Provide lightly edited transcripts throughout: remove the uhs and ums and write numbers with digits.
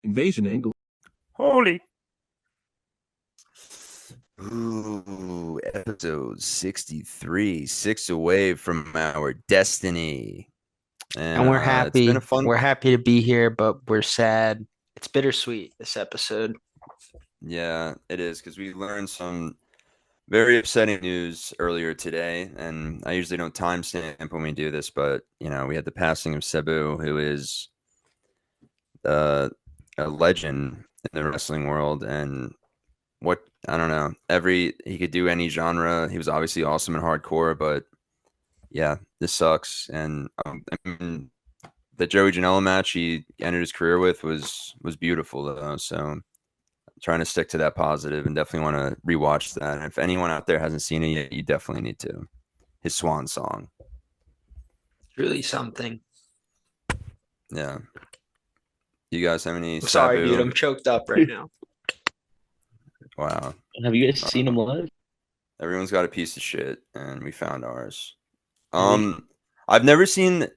Invasion angle. Holy. Ooh, episode 63, 6 away from our destiny. And And we're it's been a happy. fun, We're happy to be here, but we're sad. It's bittersweet, this episode. yeah, it is because we learned some very upsetting news earlier today. And I usually don't timestamp when we do this, but we had the passing of Cebu, who is uh, a legend in the wrestling world. And what I don't know, he could do any genre. He was obviously awesome in hardcore, but yeah, this sucks. And I mean, the Joey Janela match he ended his career with was beautiful though. So I'm trying to stick to that positive and definitely want to rewatch that. And if anyone out there hasn't seen it yet, you definitely need to. His swan song. Really something. Yeah. You guys have any I'm sorry, dude. Sabu? I'm choked up right now. Wow. Have you guys seen him live? Everyone's got a piece of shit, and we found ours. Really? I've never seen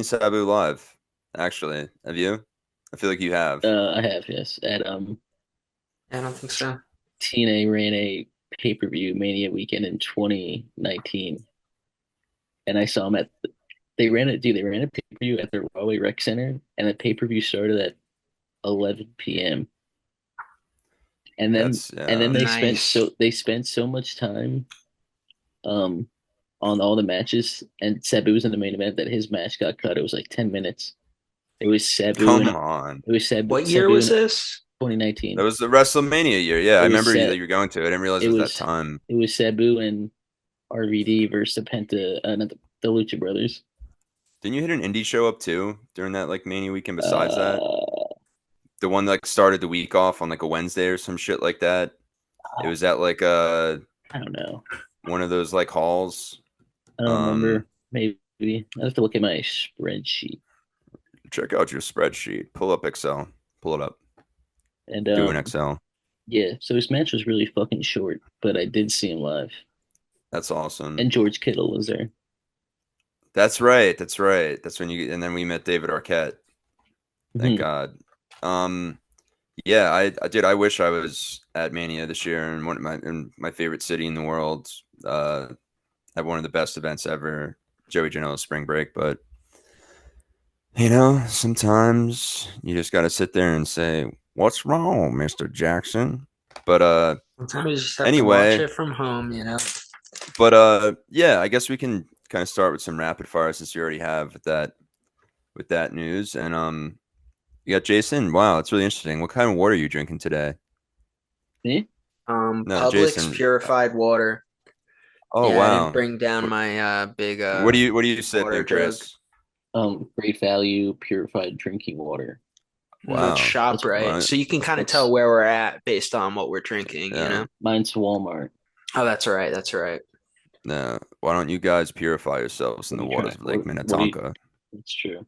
Sabu live, actually. Have you? I feel like you have. I have, yes. At I don't think so. TNA ran a pay-per-view Mania weekend in 2019, and I saw him at. They ran it, dude. They ran a pay-per-view at the Broadway Rec Center, and the pay-per-view started at 11 p.m. And then That's and then Nice. they spent so much time um on all the matches, and Sabu was in the main event that his match got cut. It was like 10 minutes. It was Sabu come and on. it was Sabu, What year Sabu was in this? 2019. That was the WrestleMania year. Yeah, It I was remember that set. you were going to. I didn't realize It it was that was time. it was Sabu and RVD versus the Penta, not the Lucha Brothers. Didn't you hit an indie show up too during that like Mania weekend besides that? Uh, The one that like started the week off on like a Wednesday or some shit like that. It was at like I don't know. one of those like halls. I don't Um remember. Maybe I have to look at my spreadsheet. Check out your spreadsheet. Pull up Excel. Pull it up. And Do an Excel. yeah. So his match was really fucking short, but I did see him live, That's awesome. and George Kittle was there. That's right. That's right. That's when you and then we met David Arquette. Thank Mhm. God. Yeah, I wish I was at Mania this year in my favorite city in the world. Had one of the best events ever, Joey Janela's Spring Break. But sometimes you just got to sit there and say, "What's wrong, Mister Jackson?" But Sometimes you just have to watch anyway, it from home. yeah, I guess we can kind of start with some rapid fire since you already have with that news. And you got Jason. Wow, it's really interesting. What kind of water are you drinking today? Me? No, Publix Jason. purified water. Oh Yeah, I didn't wow. bring down What, my big what do you sit water there, jug. Chris? Great value purified drinking water. That's Wow. That's ShopRite. Well, So you can kind of tell that's where we're at based on what we're drinking, you yeah. know? mine's Walmart. Oh, that's right. That's right. No. Why don't you guys purify yourselves in What are the you trying? waters of Lake What are you? Minnetonka? That's true.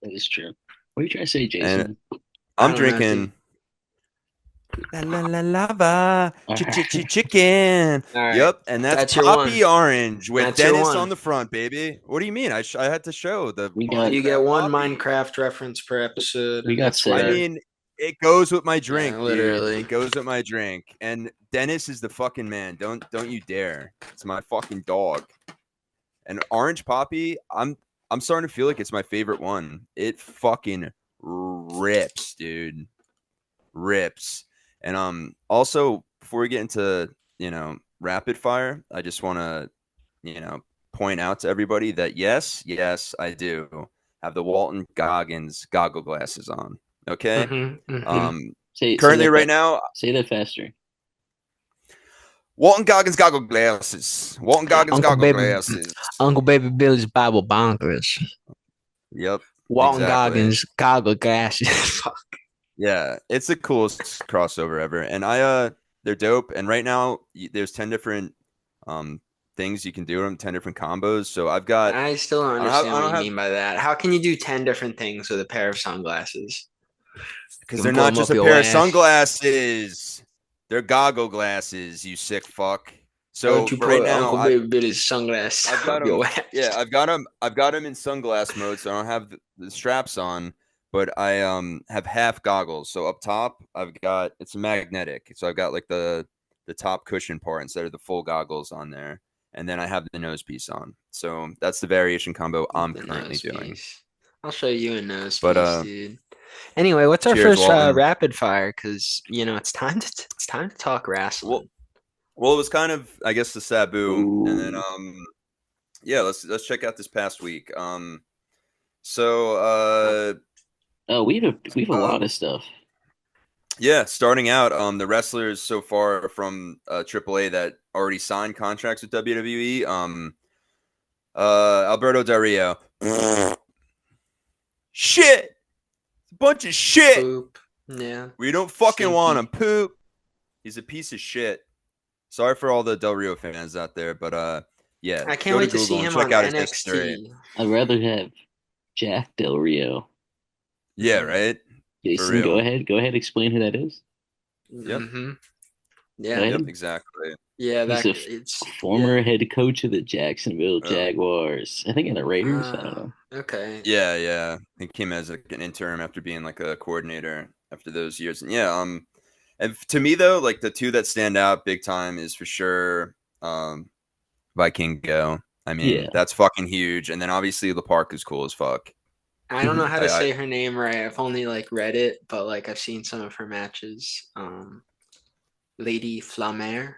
That is true. What are you trying to say, And Jason? I I'm don't know, dude. drinking la la la lava All right. chicken. All right. Yep, and that's That's your one. Poppy Orange with That's your Dennis on one. the front, baby. What do you mean? I had to show the We got You get Minecraft one Poppy. Minecraft reference per episode, we and got that's I Seb. mean, it goes with my yeah, drink, dude. literally. It goes with my drink. And Dennis is the fucking man. Don't you dare. It's my fucking dog. And Orange Poppy, I'm starting to feel like it's my favorite one. It fucking rips, dude. Rips. And also before we get into, rapid fire, I just want to, point out to everybody that yes, I do have the Walton Goggins goggle glasses on. Okay? Mm-hmm. Um Say currently that. right now, Say that faster. Walton Goggins goggle glasses. Walton Goggins Uncle goggle Baby, glasses. Uncle Baby Billy's Bible Bonkers. Yep, Walton exactly. Goggins, goggle glasses. Fuck. Yeah, it's the coolest crossover ever, and they're dope. And right now, there's 10 different um things you can do with them, 10 different combos. So I still don't I understand what don't you have mean by that. How can you do 10 different things with a pair of sunglasses? because You can they're blow not them just up a your pair of ass. sunglasses; they're goggle glasses. You sick fuck. Why don't So you right put now, Uncle Baby Billy's sunglasses I've got up your them. ass? Yeah, I've got them. I've got them in sunglass mode, so I don't have the straps on. but I have half goggles. So up top, it's magnetic. So I've got like the top cushion part instead of the full goggles on there, and then I have the nose piece on. So that's the variation combo I'm The currently nose doing. piece. I'll show you a nose But piece, dude. Anyway, what's our cheers, first Walton. rapid fire? Because it's time to talk wrestling. Well, it was kind of, I guess, the Sabu, and then Ooh. yeah, let's check out this past week. So Oh, we have a lot of stuff. yeah, starting out, the wrestlers so far from AAA that already signed contracts with WWE, Alberto Del Rio, shit, it's a bunch of shit. Poop. Yeah. We don't fucking want him. Stinky. Poop. He's a piece of shit. Sorry for all the Del Rio fans out there, but yeah, I can't go to wait to see Google and him check on out his history. NXT. I'd rather have Jack Del Rio. Yeah, right. For Jason, real. Go ahead, explain who that is. Yep. Mm-hmm. Go Yeah. ahead. Yep. Exactly. Yeah, He's it's former head coach of the Jacksonville Oh. Jaguars. I think in the Raiders. I don't know. Okay. Yeah. He came as like an interim after being like a coordinator after those years. And yeah, and to me though, like the two that stand out big time is for sure Vikingo. I mean, Yeah. that's fucking huge. And then obviously the park is cool as fuck. I don't know how to I say her name right. I've only read it, but I've seen some of her matches. Lady Flamer.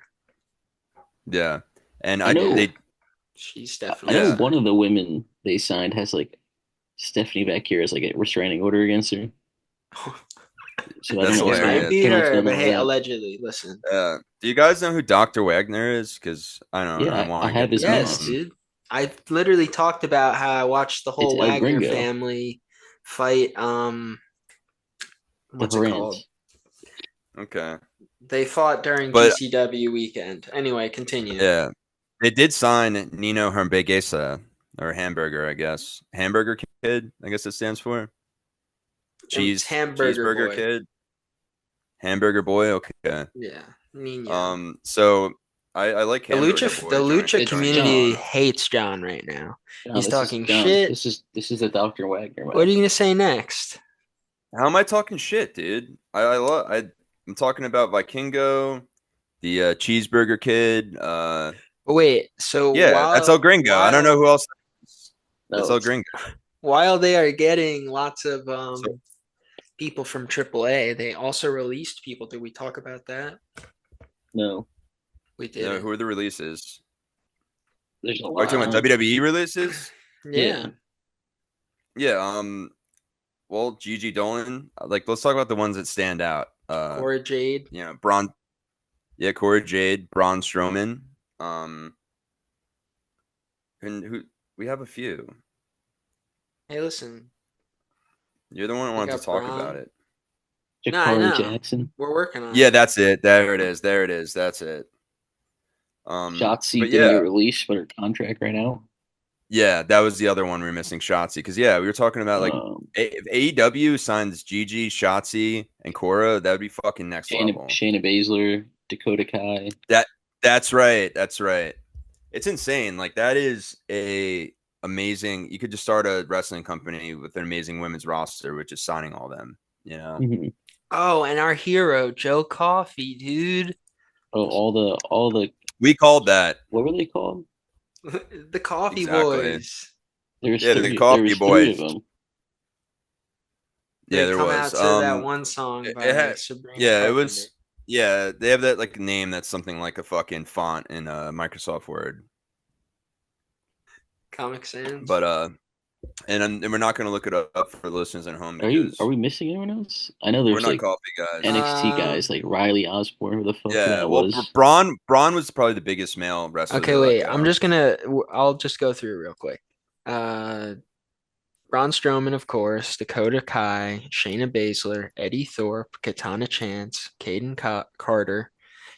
yeah. And I know. She's I definitely know Yeah. one of the women they signed has Stephanie back here as a restraining order against her. So I don't That's know It might hilarious. be don't know what's her, going but on with hey, that. allegedly, listen. Do you guys know who Dr. Wagner is? Because I Yeah, want I to have get his to know Yes, mask. him. dude. I literally talked about how I watched the It's whole El Wagner Gringo, family fight. the What's it called? Horrends. Okay. They fought during But GCW weekend. Anyway, continue. yeah, they did sign Nino Hamburguesa or Hamburger, I guess. Hamburger Kid, I guess it stands for. It's Hamburger Cheeseburger Boy. Kid, Hamburger Boy. Okay. Yeah, Nino. So I like The Hamburger the Boy Lucha It's joining in community John. on. hates John right now. John, He's this is talking John. shit. This is the Dr. Wagner What are you match. gonna say next? How am I talking shit, dude? I'm talking about Vikingo, the Cheeseburger Kid. But wait, so Yeah, that's El Gringo. I don't know who else. That's No, El it's Gringo. while they are getting lots of So people from AAA, they also released people. Did we talk about that? no. We no, didn't. who are the releases? There's a Are you talking lot. about WWE releases? Yeah. Yeah. Well, Gigi Dolan. Let's talk about the ones that stand out. Cora Jade. Braun. Yeah, Corey Jade, Braun Strowman. Um, and who we have a few. Hey, listen, You're the one who we wanted to got talk about Braun. it. No, I Jakara know. Jackson. We're working on Yeah, it. that's it. There it is. There it is. That's it. Shotzi But didn't get yeah, released, but her contract right now. yeah, that was the other one we were missing, Shotzi. Because yeah, we were talking about Um, if AEW signs Gigi, Shotzi, and Cora, that would be fucking next level. Shayna Baszler, Dakota Kai. That's right. That's right. It's insane. Like that is a amazing. You could just start a wrestling company with an amazing women's roster, which is signing all them. You know. Mhm. Oh, and our hero, Joe Coffey, dude. Oh, all the We called that what were they called? The Coffee exactly. Boys. Yeah, the There Coffee was three of Boys. them. Yeah, They there come was. out to that one song It by had. Sabrina Yeah, it Carpenter. was. Yeah, they have that name that's something like a fucking font in Microsoft Word. Comic Sans. But and we're not gonna look it up for the listeners at home Are because we missing anyone else? I know we're there's not coffee guys. NXT guys like Riley Osborne, who the fuck Yeah, that well, was. Braun was probably the biggest male wrestler Okay, they let wait. I'm go. just I'll just go through real quick. Uh, Braun Strowman, of course, Dakota Kai, Shayna Baszler, Eddie Thorpe, Katana Chance, Carter,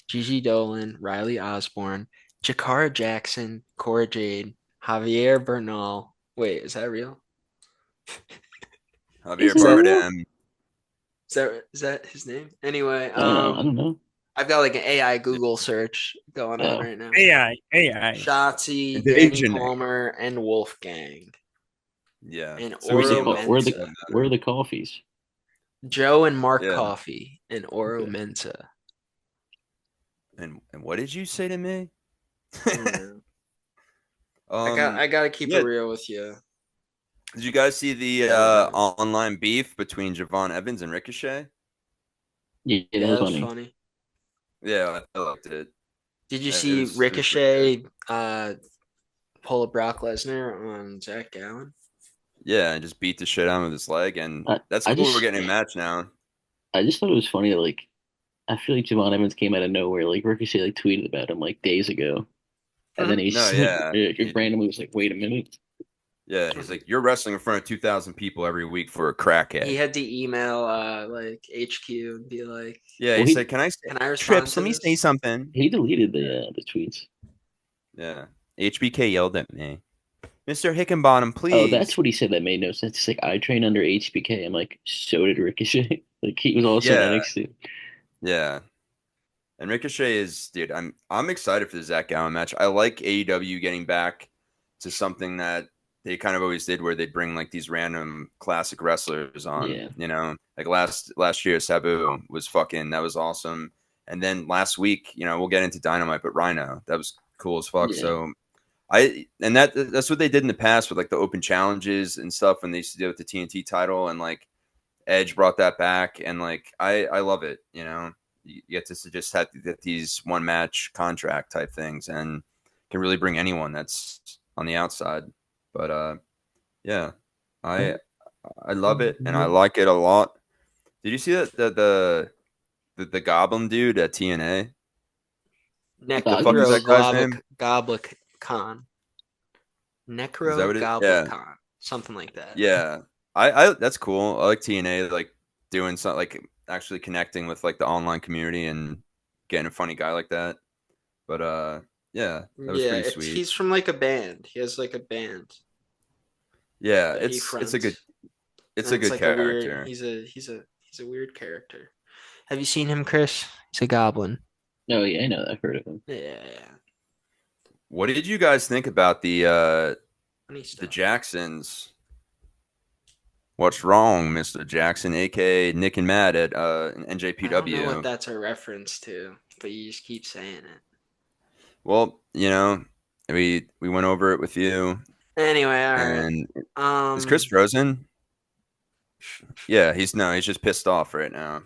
Gigi Dolan, Riley Osborne, Jakara Jackson, Cora Jade, Javier Bernal. Wait, is that real? Javier Is Is it that real? Bardem. is that his name? Anyway, I don't know. I've got an AI Google search going on Oh, right now. AI. Shotzi, The Danny Asian name. Palmer, and Wolfgang. Yeah. and So we Where's the need Oro him co- to where are the Mensah. where are the coffees? Joe and Mark Yeah. Coffey and Oro Okay. Mensah. And what did you say to me? Yeah. um I gotta keep it yeah, real with you. did you guys see the Go ahead. online beef between Javon Evans and Ricochet? Yeah, that Yeah, was that was funny. funny. Yeah, I liked it. Did you It see was pretty good. Ricochet pull a Brock Lesnar on Zach Gowen? Yeah, and just beat the shit out of his leg, and I that's I cool. We're just getting a match now. I just thought it was funny that like I feel like Javon Evans came out of nowhere. Like Ricochet like tweeted about him like days ago, and then Hmm. he No, just like yeah, randomly was like, "Wait a minute." yeah. He's like, you're wrestling in front of 2,000 people every week for a He crackhead. had to email like HQ and be like, Yeah, Well, he said, "Can I say "Can I respond Trips? to Let me say this?" something." he deleted the tweets. Yeah, HBK yelled at me, Mr. Hickenbottom, Oh, that's please. what he said. That made no sense. It's like I train under HBK. I'm like, so did Ricochet. Like he was also in Yeah, NXT. yeah. And Ricochet is, dude. I'm excited for the Zach Gowen match. I like AEW getting back to something that they kind of always did, where they bring like these random classic wrestlers on. Yeah, Like last year, Sabu was fucking that was awesome. And then last week, we'll get into Dynamite, but Rhino, that was cool as fuck. yeah, So that's what they did in the past with like the open challenges and stuff when they used to do it with the TNT title, and like Edge brought that back, and like I love it. You get to just have get these one match contract type things, and can really bring anyone that's on the outside. But yeah, I I love it and I like it a lot. Did you see that the Goblin dude at TNA? The fuck is Necro that guy's name? Goblik Khan. Is that Necro what it? Yeah, Goblikon. Something like that. yeah. I that's cool. I like TNA like doing something like actually connecting with like the online community and getting a funny guy like that. But yeah, that was Yeah, pretty sweet. he's from like a band. He has like a band Yeah, that he it's a good fronts. it's And a it's good like a weird character. he's a weird character. Have you seen him, Chris? He's a goblin. no, yeah, I know. I've heard of him. Yeah, yeah. What did you guys think about Funny the stuff. Jacksons? What's wrong, Mr. Jackson, aka Nick and Matt at I don't know what NJPW? that's a reference to, but you just keep saying it. Well, we went over it with you, Anyway, all right. and is Chris Um, frozen? Yeah, he's just pissed off right now.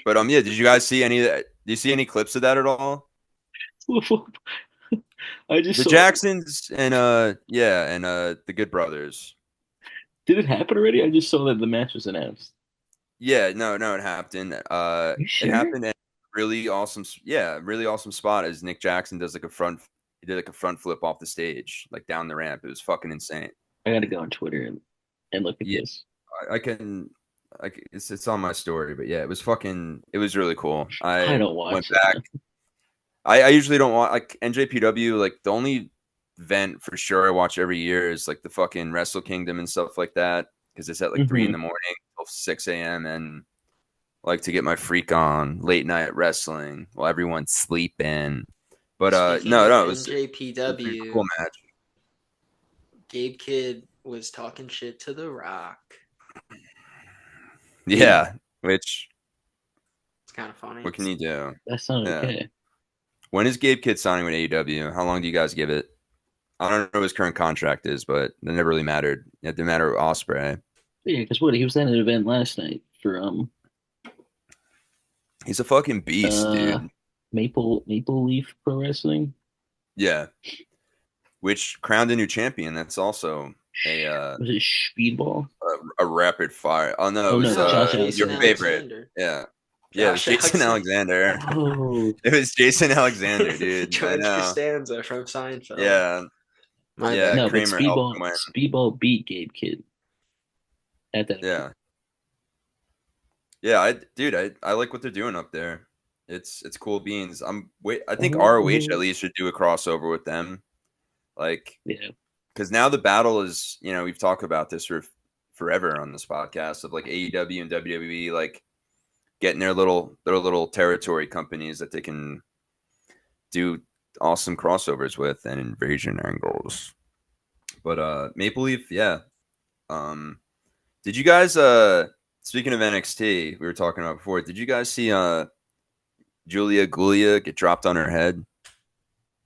But yeah, did you guys see any of that? Do you see any clips of that at all? I just The saw. Jacksons and the Good Brothers. Did it happen already? I just saw that the match was announced. Yeah, no, it happened. You It sure? happened. And really awesome. Yeah, really awesome spot as Nick Jackson does like a front. He did like a front flip off the stage, like down the ramp. It was fucking insane. I gotta go on Twitter and look at Yeah, this. I can. It's on my story, but yeah, it was fucking. It was really cool. I I don't went watch back. that. I usually don't want like NJPW. Like the only event for sure I watch every year is like the fucking Wrestle Kingdom and stuff like that because it's at like 3 in Hmm. the morning till 6 a.m. and like to get my freak on late night wrestling while everyone's sleeping. But Speaking no, of it was a pretty cool NJPW, match. Gabe Kidd was talking shit to The Rock. Yeah, Yeah, which It's kind of funny. what can you do? that's not Yeah. okay. When is Gabe Kidd signing with AEW? How long do you guys give it? I don't know what his current contract is, but that never really mattered. It didn't matter with Osprey. Yeah, because what he was at an event last night for He's a fucking beast, uh dude. Maple Leaf Pro Wrestling. Yeah. Which crowned a new champion. That's also Was it Speedball? a rapid fire. Oh no, it Oh no, was it's No, Josh your Jason Alexander. favorite. Alexander. Yeah. Yeah, it was Josh Jason Alexander. Alexander. Oh, It was Jason Alexander, dude. I George know. Costanza from Seinfeld. Yeah. My Yeah, bad. no, but Kramer helped him win. Speedball beat Gabe Kidd at that event. Yeah. Yeah, I like what they're doing up there. It's cool beans. I think ROH at Oh, least should do a crossover with them. Like yeah. because now the battle is, we've talked about this for forever on this podcast of like AEW and WWE like getting their little territory companies that they can do awesome crossovers with and invasion angles. But Maple Leaf, yeah, Did you guys speaking of NXT, we were talking about before, did you guys see Julia Gulia get dropped on her head?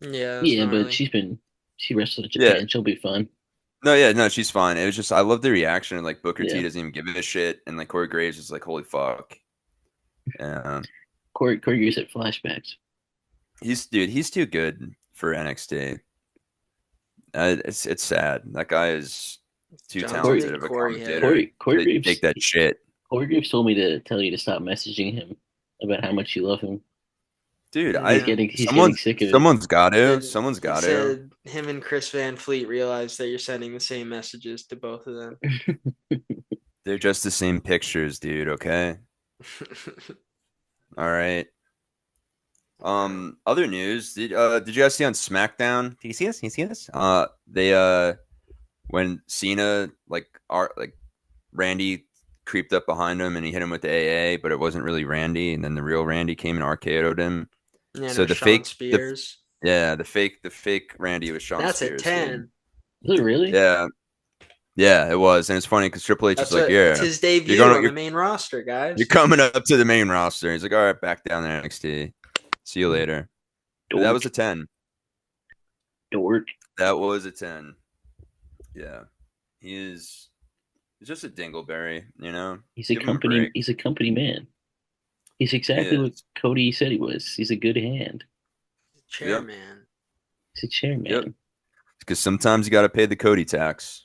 Yeah, it's Yeah, but gnarly. she wrestled in Yeah. Japan. She'll be fine. No, yeah, no, she's fine. It was just I love the reaction, and like Booker T Yeah. doesn't even give a shit, and like Corey Graves is like, holy fuck. Yeah. Corey Graves had flashbacks. He's too good for NXT. It's sad. That guy is too John's a Corey big talented of a Corey head. commentator Corey to take Graves that shit. Corey Graves told me to tell you to stop messaging him about how much you love him. Dude, He's I Yeah. getting sick of it. someone's He got to. said him and Chris Van Fleet realized that you're sending the same messages to both of them. They're just the same pictures, dude, okay? All right. Other news. Did you guys see on SmackDown? Did you see this? Can you see this? They when Cena like Randy creeped up behind him and he hit him with the AA, but it wasn't really Randy, and then the real Randy came and RKO'd him. Yeah, So no, the Sean fake Spears. the fake Randy was Sean That's a Spears, dude. 10. Is it really? Yeah. Yeah, it was. And it's funny because Triple H is like, That's yeah, his you're debut going on the you're main roster, you're guys. coming up to the main roster. He's like, all right, back down to NXT. See you later. But that Dork. was a 10. Dork. That was a 10. Yeah. He's just a dingleberry, you know? Give him a break. He's a company man. He's He exactly what is. Cody said he was. He's a good hand. Yep. Chairman. He's a Yep. chairman. Because sometimes you got to pay the Cody tax,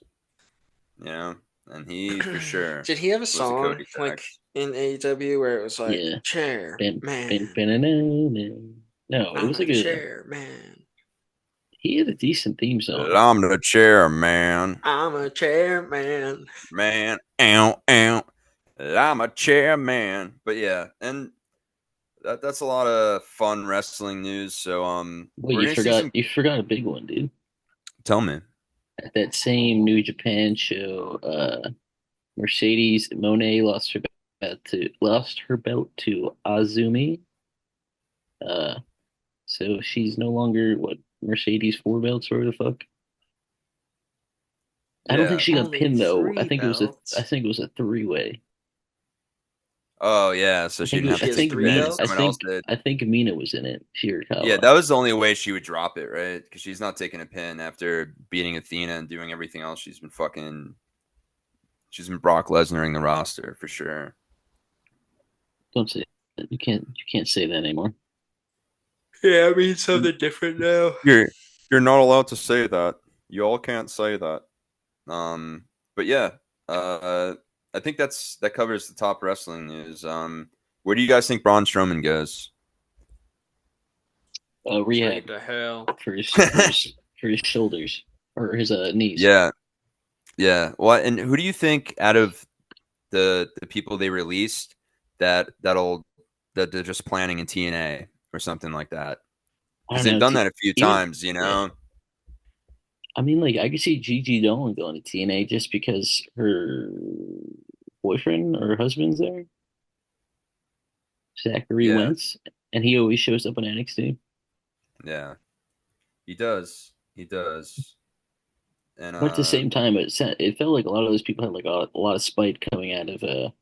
you know? And he, for sure, Did he have a was a song Cody like tax. in AEW where it was like Yeah. chair Ben, ben, man? ben, no, it I'm was a like a chair man. he had a decent theme song. I'm the chairman. I'm a chair man. Man, ow, ow. I'm a chairman. But yeah, and that's a lot of fun wrestling news. So Wait, we're gonna see some. you forgot a big one, dude. Tell me. At that same New Japan show, Mercedes Monet lost her belt to Azumi. Uh, so she's no longer what Mercedes four belts or whatever the fuck. I don't think Yeah. she got Only pinned though. three I belts. think it was a three-way. Oh yeah. So she didn't have She to has take the three pin. belts. Someone else did. I think Mina was in it. Yeah, Shirakawa. that was the only way she would drop it, right? Because she's not taking a pin after beating Athena and doing everything else. She's been Brock Lesnar-ing the roster for sure. Don't say that. You can't say that anymore. Yeah, I mean something different now. You're not allowed to say that. You all can't say that. But yeah, I think that covers the top wrestling news. Where do you guys think Braun Strowman goes? Rehab Straight to hell. for his shoulders or his knees. Yeah, yeah. Well, and who do you think out of the people they released that they're just planning in TNA or something like that? I Because don't they've know. done that a few Even times, you yeah. know. I mean, like I could see Gigi Dolan going to TNA just because her boyfriend or husband's there, Zachary Yeah, Wentz, and he always shows up on NXT. yeah. He does. He does. And But at the same time, it felt like a lot of those people had like a lot of spite coming out of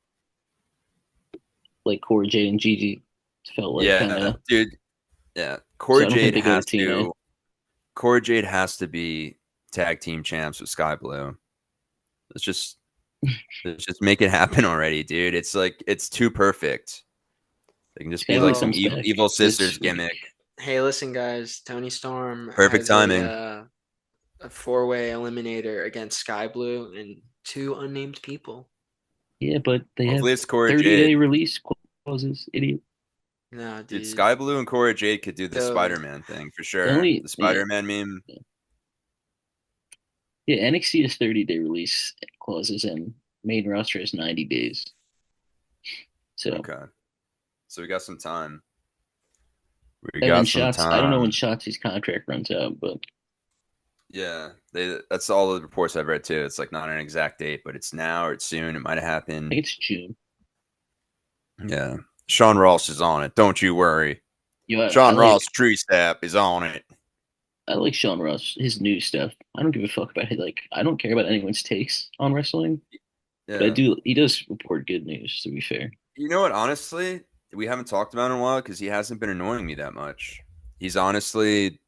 like Cora Jade and Gigi. Felt like kind yeah, of. dude. Yeah, So I don't think they go to TNA. Cora Jade has to be tag team champs with Sky Blue. Let's just let's just make it happen already, dude. It's like it's too perfect. They can just be like Family some Well, comes back. evil sisters It's gimmick. hey, listen, guys. Tony Storm Perfect has timing. a four-way eliminator against Sky Blue and two unnamed people. yeah, but they have Hopefully it's Cora 30-day Jade. release clauses, idiot. Nah, Dude, dude. Sky Blue and Cora Jade could do the So Spider-Man thing for The sure. only The Spider-Man meme. yeah, NXT has 30-day release clauses and main roster is 90 days. So Okay. So we got some time. We and then got some shots. I don't know when time. Shotzi's contract runs out, but Yeah, that's all the reports I've read too. It's like not an exact date, but it's now or it's soon. It might have I happened. think it's June. Yeah. Sean Ross is on it. Don't you worry. You know, Sean Ross Tree Stap is on it. I like Sean Ross, his new stuff. I don't give a fuck about it. Like, I don't care about anyone's takes on wrestling, but I Yeah. do. He does report good news. To be fair, You know what? Honestly, we haven't talked about it in a while because he hasn't been annoying me that much. He's honestly,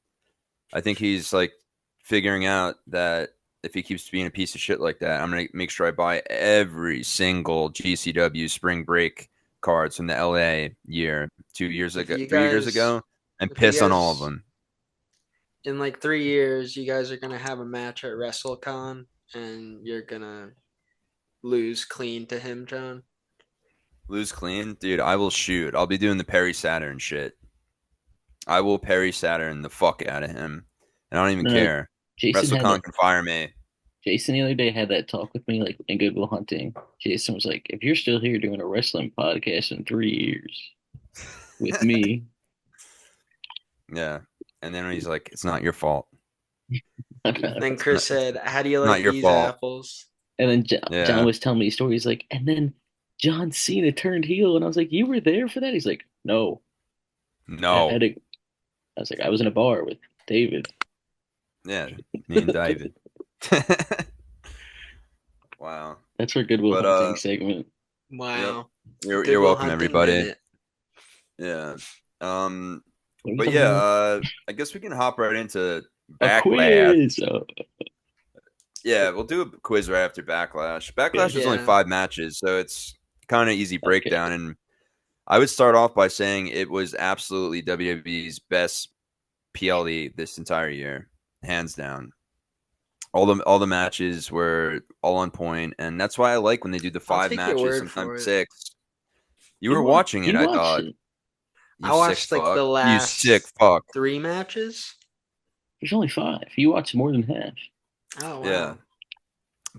I think he's like figuring out that if he keeps being a piece of shit like that, I'm gonna make sure I buy every single GCW spring break cards from the LA year, 2 years If ago, you 3 years guys, ago, and if you piss on all of guys them. in like 3 years, you guys are gonna have a match at WrestleCon, and you're gonna lose clean to him, John. Lose clean, dude. I will shoot. I'll be doing the Perry Saturn shit. I will Perry Saturn the fuck out of him, and I don't even no, care. Jason had WrestleCon that. can fire me. Jason the other day had that talk with me, like in Good Will Hunting. Jason was like, "If you're still here doing a wrestling podcast in 3 years with me," Yeah, and then he's like, "It's not your fault. and Then It's not, Chris it's said, "How do you not like your these fault." apples?" then John Yeah, was telling me stories like, and then John Cena turned heel, and I was like, "You were there for that?" He's like, "No, I no, had to." I was like, "I was in a bar with David." yeah, me and David. Wow, That's our Good Will but Hunting segment. yep. Wow. You're Goodwill welcome, Hunting everybody. minute. Yeah. Um, What are we but talking yeah, about? I guess we can hop right into A Backlash. quiz. Oh, Yeah, we'll do a quiz right after Backlash. okay, Backlash was only Yeah. 5 matches, so it's kind of easy okay. breakdown. And I would start off by saying it was absolutely WWE's best PLE this entire year, hands down. All the matches were all on point, and that's why I like when they do the I'll five take your matches, word sometimes for it. six. You were watching it, You I watched thought. it. You I sick watched like fuck. the You sick last fuck. 3 matches. There's only five. You watched more than half. Oh Yeah. wow.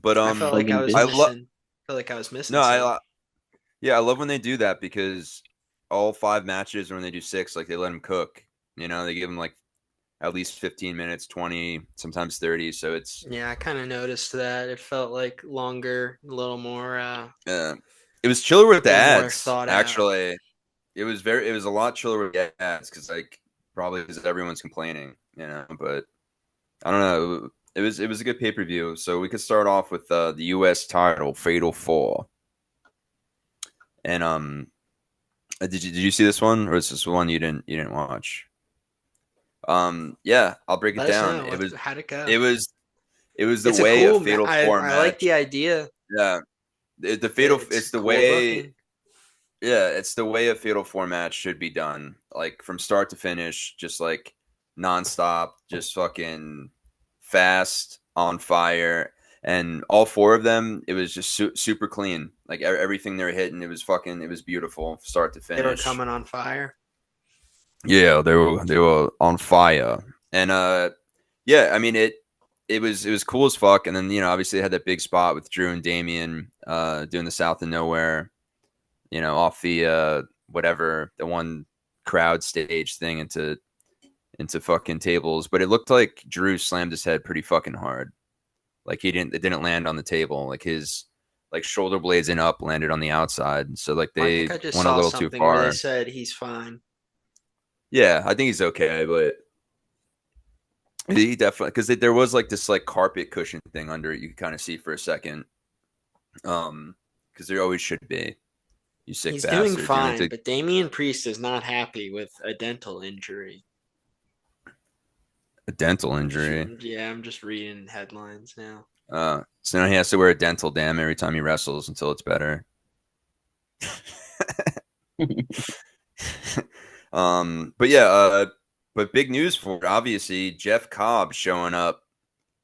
But I felt like I Fucking was I bitch. love missing. Felt like I was missing no, some. yeah, I love when they do that because all 5 matches, or when they do six, like they let them cook. They give them like at least 15 minutes, 20, sometimes 30. So it's Yeah, I kind of noticed that. It felt like longer, a uh, it was chiller with the little more ads. thought out. Actually, it was a lot chiller with the ads because like probably because everyone's complaining, But I don't know. It was a good pay per view. So we could start off with the U.S. title, Fatal 4, and did you see this one, or is this one you didn't watch? Yeah, I'll break it Let us down. know how'd it go. It was it was the It's a way a cool. Fatal Four I like match. the idea. Yeah, it's It's the cool way. looking. Yeah, it's the way a Fatal Four match should be done. Like from start to finish, just like nonstop, just fucking fast, on fire. And all four of them, it was just super clean. Like everything they were hitting, it was beautiful, start to They were finish. coming on fire. Yeah, they were on fire. And yeah, I mean it was cool as fuck. And then, obviously they had that big spot with Drew and Damien doing the South of Nowhere, off the whatever, the one crowd stage thing into fucking tables. But it looked like Drew slammed his head pretty fucking hard. Like it didn't land on the table. Like his like shoulder blades and up landed on the outside. So like I think they I just went a saw little too something where they far. said he's fine. Yeah, I think he's okay, but he definitely, because there was like this like carpet cushion thing under it. You could kind of see for a second. Because there always should be. You sick He's doing bastards. fine, but Damian Priest is not happy with a dental injury. A dental injury. I'm just reading headlines now. So now he has to wear a dental dam every time he wrestles until it's better. But yeah, but big news for it. Obviously, Jeff Cobb showing up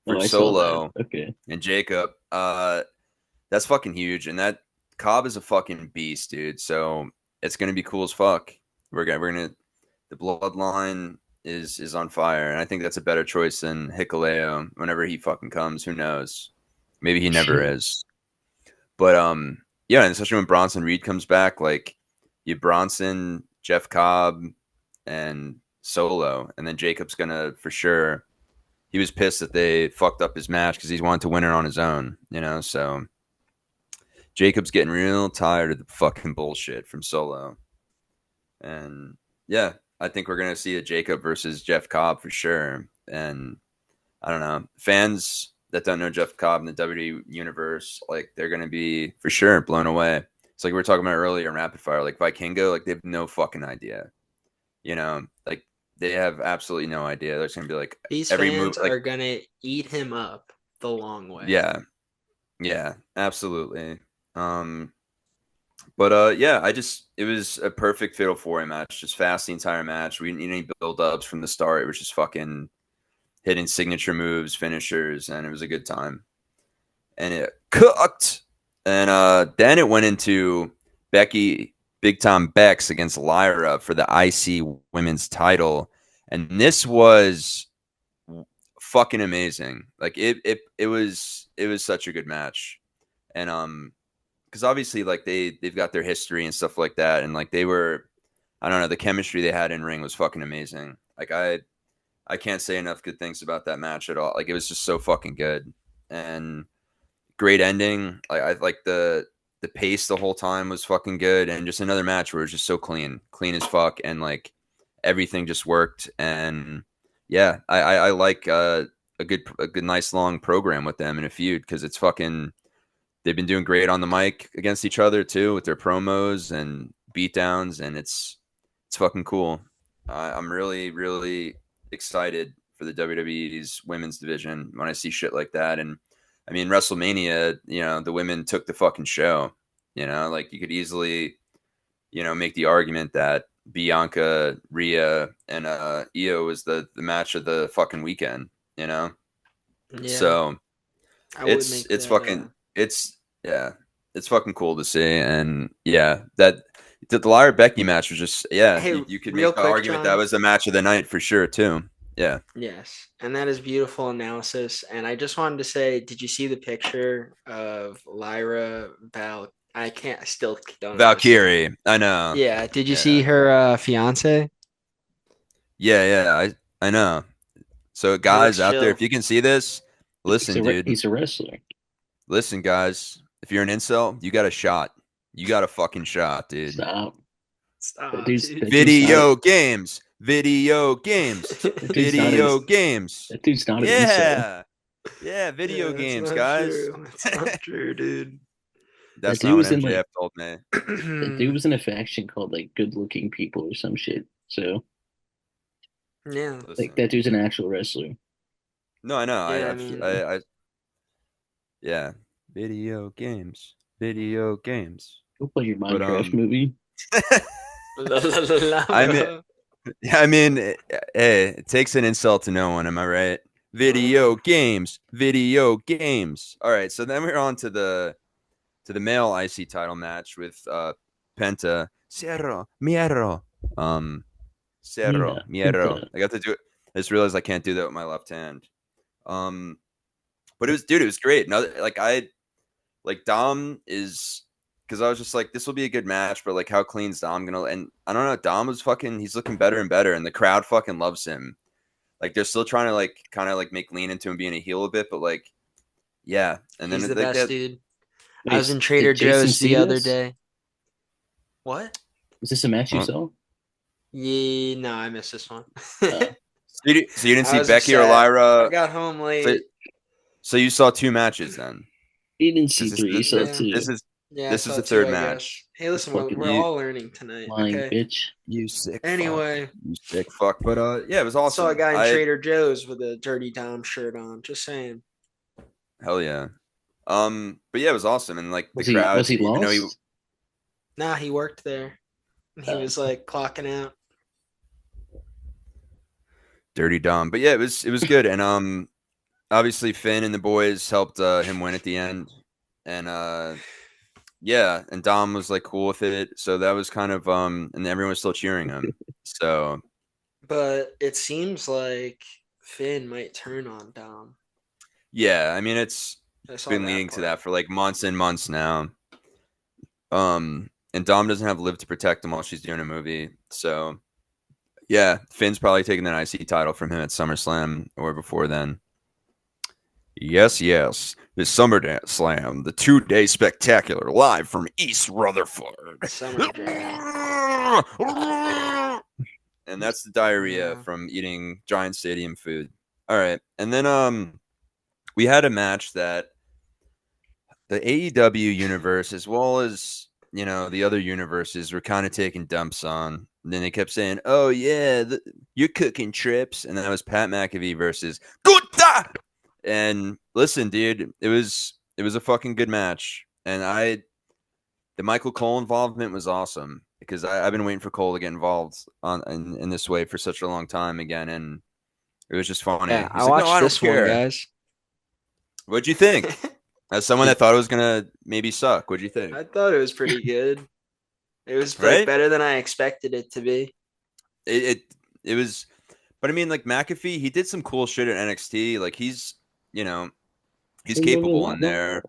Oh, for I saw that. Solo Okay. and Jacob. That's fucking huge, and that Cobb is a fucking beast, dude. So it's gonna be cool as fuck. We're gonna the bloodline is on fire, and I think that's a better choice than Hikuleo whenever he fucking comes. Who knows? Maybe he never is. But yeah, and especially when Bronson Reed comes back, like you Bronson, Jeff Cobb, and Solo, and then Jacob's gonna for sure. He was pissed that they fucked up his match because he wanted to win it on his own, So Jacob's getting real tired of the fucking bullshit from Solo, and yeah, I think we're gonna see a Jacob versus Jeff Cobb for sure. And I don't know, fans that don't know Jeff Cobb in the WWE universe, like they're gonna be for sure blown away. It's like we were talking about earlier in Rapid Fire, like Vikingo, like they have no fucking idea. Like they have absolutely no idea. They're just gonna be like These every move, fans like are gonna eat him up the long way. yeah, yeah, absolutely. Um, but yeah, it was a perfect Fatal 4 match, just fast the entire match. We didn't need any build ups from the start. It was just fucking hitting signature moves, finishers, and it was a good time. And it cooked. And then it went into Becky Big Time Bex against Lyra for the IC Women's title, and this was fucking amazing. Like it was such a good match, and because obviously like they've got their history and stuff like that, and like they were, I don't know, the chemistry they had in ring was fucking amazing. Like I can't say enough good things about that match at all. Like it was just so fucking good and great ending. Like I like the pace the whole time was fucking good, and just another match where it was just so clean as fuck, and like everything just worked. And yeah, I like a good nice long program with them in a feud because it's fucking they've been doing great on the mic against each other too with their promos and beatdowns, and it's fucking cool. I'm really really excited for the WWE's women's division when I see shit like that. And I mean, WrestleMania, the women took the fucking show. Like you could easily, make the argument that Bianca, Rhea, and Io was the match of the fucking weekend. You know, Yeah, so I would it's make it's that. fucking it's yeah, it's fucking cool to see. And yeah, that the Lyra Becky match was just Hey, you could real make the quick, argument that John. was the match of the night for sure too. Yeah. Yes, and that is beautiful analysis. And I just wanted to say, did you see the picture of Lyra Val? I can't. I still don't know how to say her name. Valkyrie, I know. Yeah, did you see Yeah. her fiance? Yeah, I know. So He guys looks out there, chill. if you can see this, listen, dude. He's a wrestler. Listen, guys. If you're an incel, you got a shot. You got a fucking shot, dude. Stop. Stop, dude. That dude's not Video games. Video games. that dude's not an Video games. that dude's not an incel. Yeah. Yeah, Yeah, video that's games, not guys. true. That's not true, dude. That That's dude not what was in like MJF told me. that dude was in a faction called like Good Looking People or some shit. So Yeah, like that Listen. dude's an actual wrestler. No, I know. yeah. I mean, Yeah. Video games. Video games. Go play your But Minecraft movie. la, la, la, la, I mean, bro. hey, it takes an insult to no one. Am I right? Video games, video games. All right, so then we're on to the male IC title match with Penta Cerro Miero. Cerro Mina, Miero. Pinta. I got to do it. I just realized I can't do that with my left hand. But it was great. Another like Dom is because I was just like, this will be a good match, but like, how clean's Dom gonna? And I don't know. Dom was fucking. He's looking better and better, and the crowd fucking loves him. Like they're still trying to like kind of like make lean into him being a heel a bit, but like, yeah. And then He's the like best, that. dude. I was Wait, in Trader did Jason Joe's the see other this? day. What? Was this a match you Huh? saw? Yeah, no, I missed this one. Uh, So you didn't I see was Becky or upset. I Lyra. got home So, late. so you saw two matches then, you didn't see because three, you saw Yeah, this two. is yeah, I this is saw the two, third I guess. match. Hey, listen, we're Fucking You all learning tonight, lying okay? bitch. you sick fuck. Anyway, You sick fuck. But yeah, it was saw a awesome. guy in I Trader Joe's with a Dirty Dom shirt on. Just saying. hell yeah. But yeah, it was awesome, and like the Was crowd, he even though he lost? Nah, he worked there. He Uh, was like clocking out. dirty dumb. But yeah, it was good, and obviously Finn and the boys helped him win at the end, and yeah, and Dom was like cool with it, so that was kind of and everyone was still cheering him. So But it seems like Finn might turn on Dom. yeah, I mean it's I saw been that leading to part. that for like months and months now. And Dom doesn't have Liv to protect him while she's doing a movie, so yeah, Finn's probably taking that IC title from him at SummerSlam or before then. Yes, yes. The Summer Dance Slam, the 2-day spectacular live from East Rutherford. Summer Jam. And and that's the diarrhea Yeah. from eating Giant Stadium food. All right, and then we had a match that the AEW universe, as well as the other universes, were kind of taking dumps on. And then they kept saying, "Oh yeah, you're cooking trips," and that was Pat McAfee versus Guta. And listen, dude, it was a fucking good match, and the Michael Cole involvement was awesome because I've been waiting for Cole to get involved in this way for such a long time again, and it was just funny. Yeah, I He's like, "No, watched I don't this one, care." guys. What'd you think? As someone that thought it was gonna maybe suck, what'd you think? I thought it was pretty good. It was like Right? better than I expected it to be. It it, it was, but I mean, like McAfee, he did some cool shit at NXT. Like you know, he's capable in there.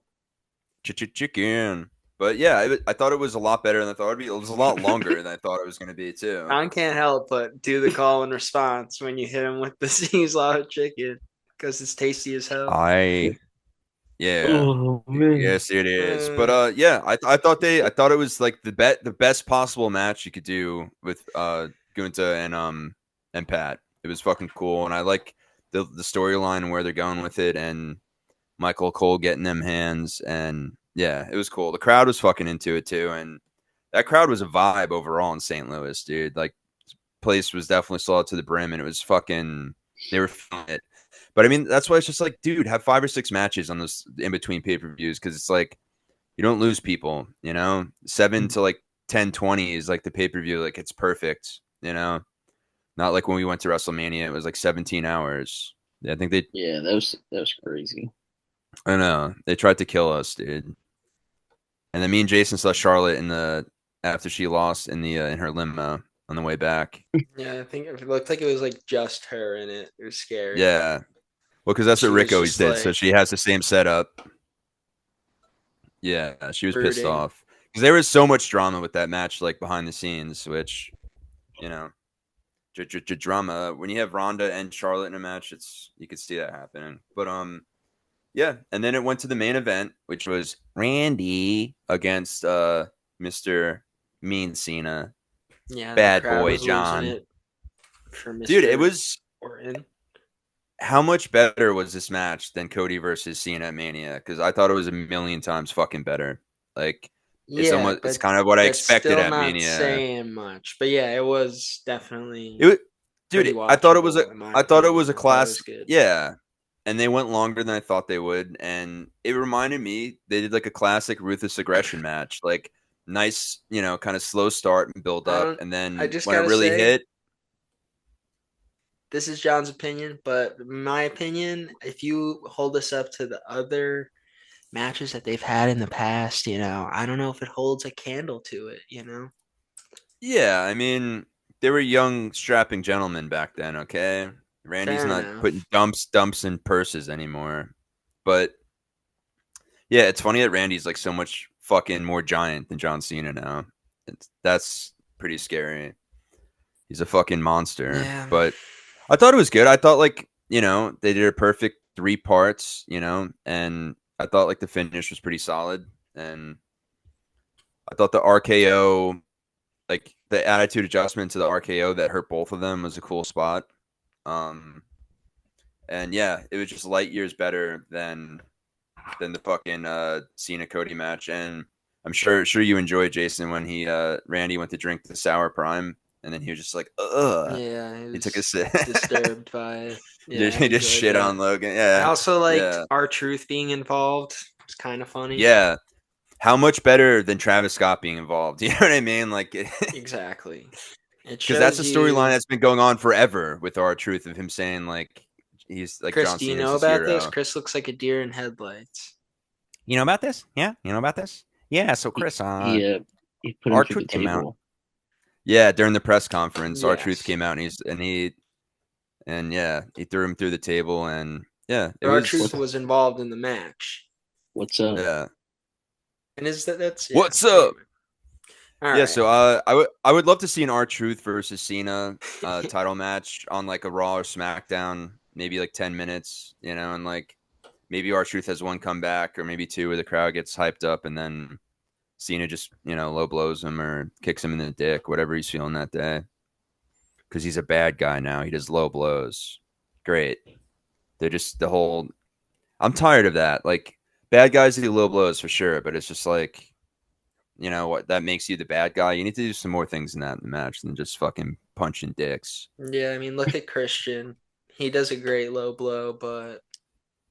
Chicken. But yeah, I thought it was a lot better than I thought it'd be. It was a lot longer than I thought it was going to be too. Ron can't help but do the call and response when you hit him with the See's Lava chicken because it's tasty as hell. I Yeah, Oh man. yes, it is. But Uh, yeah, I thought it was like the best possible match you could do with Gunta and Pat. It was fucking cool, and I like the storyline and where they're going with it, and Michael Cole getting them hands, and yeah, it was cool. The crowd was fucking into it too, and that crowd was a vibe overall in St. Louis, dude. Like, place was definitely solid to the brim, and it was fucking. They were feeling it. But I mean, that's why it's just like, dude, have 5 or 6 matches on this in between pay per views because it's like you don't lose people, 7 to like 10, 20 is like the pay per view, like it's perfect, not like when we went to WrestleMania, it was like 17 hours. I think they, Yeah, that was crazy. I know, they tried to kill us, dude. And then me and Jason saw Charlotte after she lost in her limo on the way back. yeah, I think it looked like it was like just her in it. It was scary. Yeah, well, because that's what She Rick was always just did. So like she has the same setup. Yeah, she was pissed brooding. off because there was so much drama with that match, like behind the scenes, which you know, drama. When you have Ronda and Charlotte in a match, you could see that happening. But yeah, and then it went to the main event, which was Randy against Mister Mean Cena, Yeah, the Bad crowd Boy was losing John. it for Dude, it Mr. was Orton. how much better was this match than Cody versus Cena at Mania? Because I thought it was a million times fucking better. Like Yeah, it's but kind of what I that's expected still at not Mania. saying much. But yeah, it was It definitely was, pretty dude. I thought watchable in my I thought it was opinion. a I thought it was class. good. Yeah, and they went longer than I thought they would, and it reminded me they did like a classic ruthless aggression match, like nice, kind of slow start and build I up, don't and I then just when it gotta really say, hit, this is John's opinion, but in my opinion, if you hold this up to the other matches that they've had in the past, I don't know if it holds a candle to it. yeah, I mean, they were young, strapping gentlemen back then. Okay, Randy's Fair not putting enough. dumps in purses anymore, but yeah, it's funny that Randy's like so much fucking more giant than John Cena now. That's pretty scary. He's a fucking monster. Yeah. But I thought it was good. I thought like, they did a perfect 3 parts, and I thought like the finish was pretty solid. And I thought the RKO, like the attitude adjustment to the RKO that hurt both of them was a cool spot. Um and yeah, it was just light years better than the fucking Cena Cody match. And I'm sure you enjoyed Jason when he Randy went to drink the sour prime and then he was just like, ugh. Yeah, I He took a was sip. disturbed by it. Yeah, I He just enjoyed shit that. on Logan. I Yeah. also liked Yeah. R-Truth being involved. It's kind of funny. Yeah. How much better than Travis Scott being involved? You know what I mean? Like, Exactly. It because that's shows a storyline you. that's been going on forever with our truth of him saying like he's like Chris, John do you Cena's know his about this? hero. Chris looks like a deer in headlights. You know about this? Yeah, you know about this? Yeah. So He Chris, he put him our through the truth came out. table. Yeah, during the press conference, our truth Yes. came out and yeah, he threw him through the table and yeah, it But was R-Truth What was involved in the match. what's up? yeah. And that's yeah. What's up? Anyway. All Yeah, right. so I would love to see an R Truth versus Cena title match on like a Raw or SmackDown, maybe like 10 minutes, and like maybe R Truth has one comeback or maybe two where the crowd gets hyped up and then Cena just low blows him or kicks him in the dick, whatever he's feeling that day. because he's a bad guy now. He does low blows. Great. They're just the whole. I'm tired of that. Like bad guys do low blows for sure, but it's just like, you know what? That makes you the bad guy. You need to do some more things in that match than just fucking punching dicks. Yeah, I mean, look at Christian. He does a great low blow, but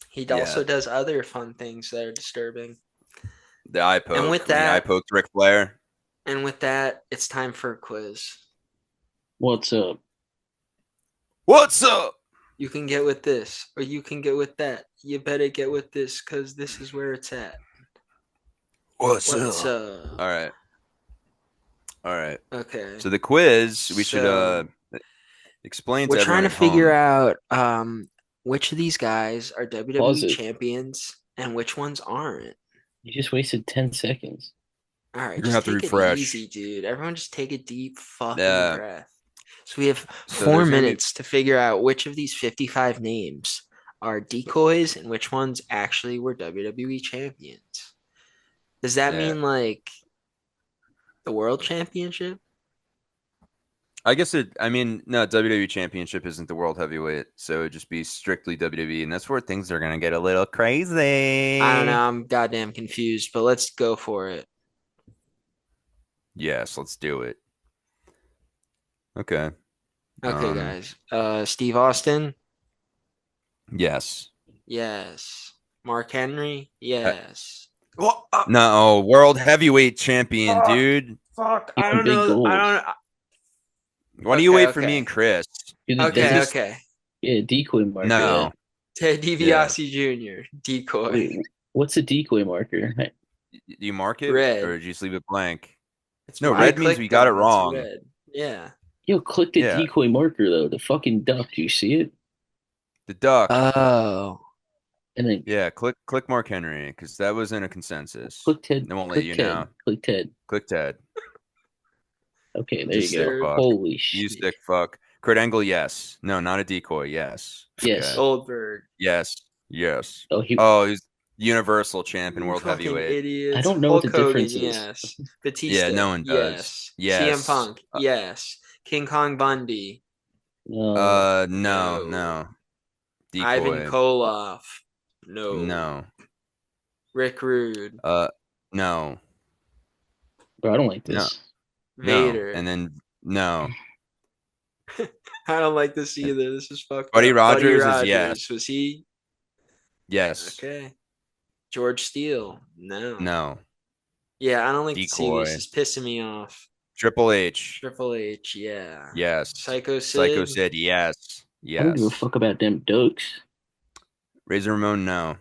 he Yeah, also does other fun things that are disturbing. the eye And poke with when he eye that, poked Ric Flair. it's time for a quiz. What's up? What's up? You can get with this, or you can get with that. You better get with this, because this is where it's at. What's What's up? up? All right. All right. Okay. So the quiz, we should So explain we're to trying everyone to at figure home. out which of these guys are Pause WWE it. champions and which ones aren't. You just wasted 10 seconds. All right, You're gonna just have to take it refresh. easy, dude. Everyone just take a deep fucking Yeah. breath. So we have So four there's gonna be minutes to figure out which of these 55 names are decoys and which ones actually were WWE champions. Does that yeah. mean like the world championship? I guess it. I mean, no, WWE Championship isn't the world heavyweight, so it'd just be strictly WWE, and that's where things are gonna get a little I don't know. crazy. I'm goddamn confused, but let's go for it. Yes, let's do it. Okay. Okay, guys. Steve Austin, Yes. yes. Mark Henry, Uh, yes. no, world heavyweight champion, Fuck, dude. fuck. He I won don't big know. I goals. don't. Why don't you Okay, wait for me and okay, Chris? Dude, okay, Just okay. yeah, decoy marker that. no. Ted Yeah. DiBiase Jr. decoy. Wait, what's a decoy marker? Do you mark it or Red. did you just leave it blank? It's No, I red means we clicked got it them. It's wrong. red. Yeah. Yo, click the Yeah. decoy marker though. The fucking duck. Do you see it? The duck. Oh. And then Yeah, click Mark Henry because that was in a consensus. click Ted. It won't let Click you Ted. now. Click Ted. Click Ted. Okay, there You you sick go. Mr. fuck. Holy You shit. sick fuck. Kurt Angle, yes. No, not a decoy. Yes. Yes. Okay. Goldberg. Yes. Yes. Oh, he. Oh, he's Universal Champion, You World fucking Heavyweight. I idiots. don't know what the Hulk Hogan, difference is. yes. Yeah, Batista, no one does. yes. CM Yes. Punk, yes. King Kong Bundy, No. No, no. no. Ivan Decoy. Koloff, no. No. Rick Rude, Uh, no. Bro, I don't like No. this. No. Vader. And then no. I don't like this either. This is fucked Buddy up. Buddy Rogers is yes. Rogers, was he? Yes. Okay. George Steele, no. No. Yeah, I don't like to see this. Decoy. It's pissing me off. Triple H. Triple H, yeah. Yes. Psycho Psycho Sid, Sid. Yes. I don't give a Yes. fuck about them ducks. Razor Ramon. No.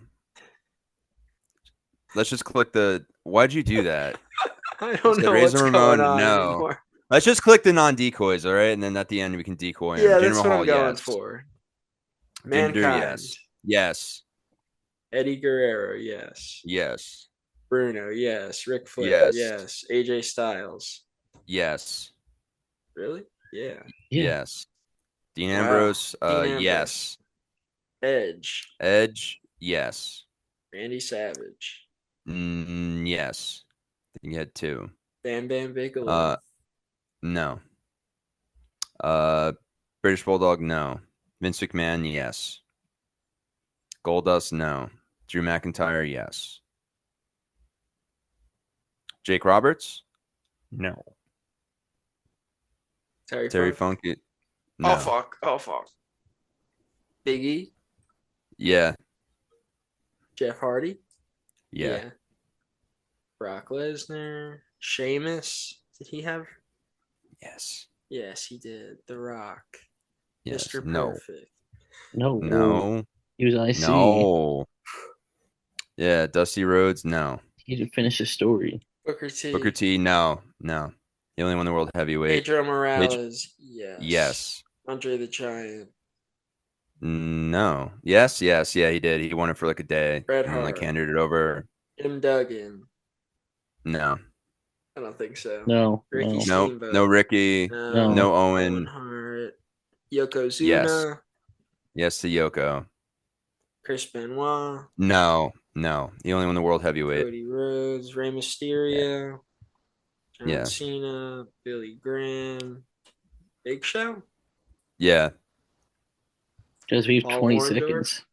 Let's just click the. Why'd you do that? I You don't said know Razor what's going Ramon. on No. anymore. Let's just click the non decoys, all right? And then at the end we can decoy him. Yeah, Jinder that's what I'm Mahal, going yes. for. Jinder, Mankind, yes. Yes. Eddie Guerrero, yes. Yes. Bruno, yes. Ric Flair, Yes. yes. AJ Styles, Yes. really? Yeah. Yeah. Yes. Dean Wow. Ambrose, Dean Ambrose. yes. Edge, Edge, yes. Randy Savage, Yes. I think you had two. Bam Bam Bigelow, No. British Bulldog, no. Vince McMahon, yes. Goldust, no. Drew McIntyre, yes. Jake Roberts, no. Terry Funk. Funk, Oh no. fuck! Oh fuck! Big E, Yeah, Jeff Hardy, yeah, Brock Lesnar, Sheamus. Did he have? yes, Yes, he did. The Rock, yes. Mr. No, Perfect. No. no, He was IC. no. Yeah, Dusty Rhodes, no. He didn't finish the story. Booker T. Booker T, no, no. He only won the world heavyweight. Pedro Morales, yes. Yes. Andre the Giant, No. Yes, yes, yeah, he did. He won it for like a day Bret and then like Hart, handed it over. Jim Duggan. No. I don't think so. No. Ricky No. No, Steamboat. no Ricky. No. No Owen Owen. Hart. Yokozuna. Yes. Yes to Yoko. Chris Benoit. No, no. He only won the world heavyweight. Cody Rhodes. Rey Mysterio. John Yeah. Cena. Billy Graham. Big Show. Yeah. Just we have Paul 20 Orndorff? seconds.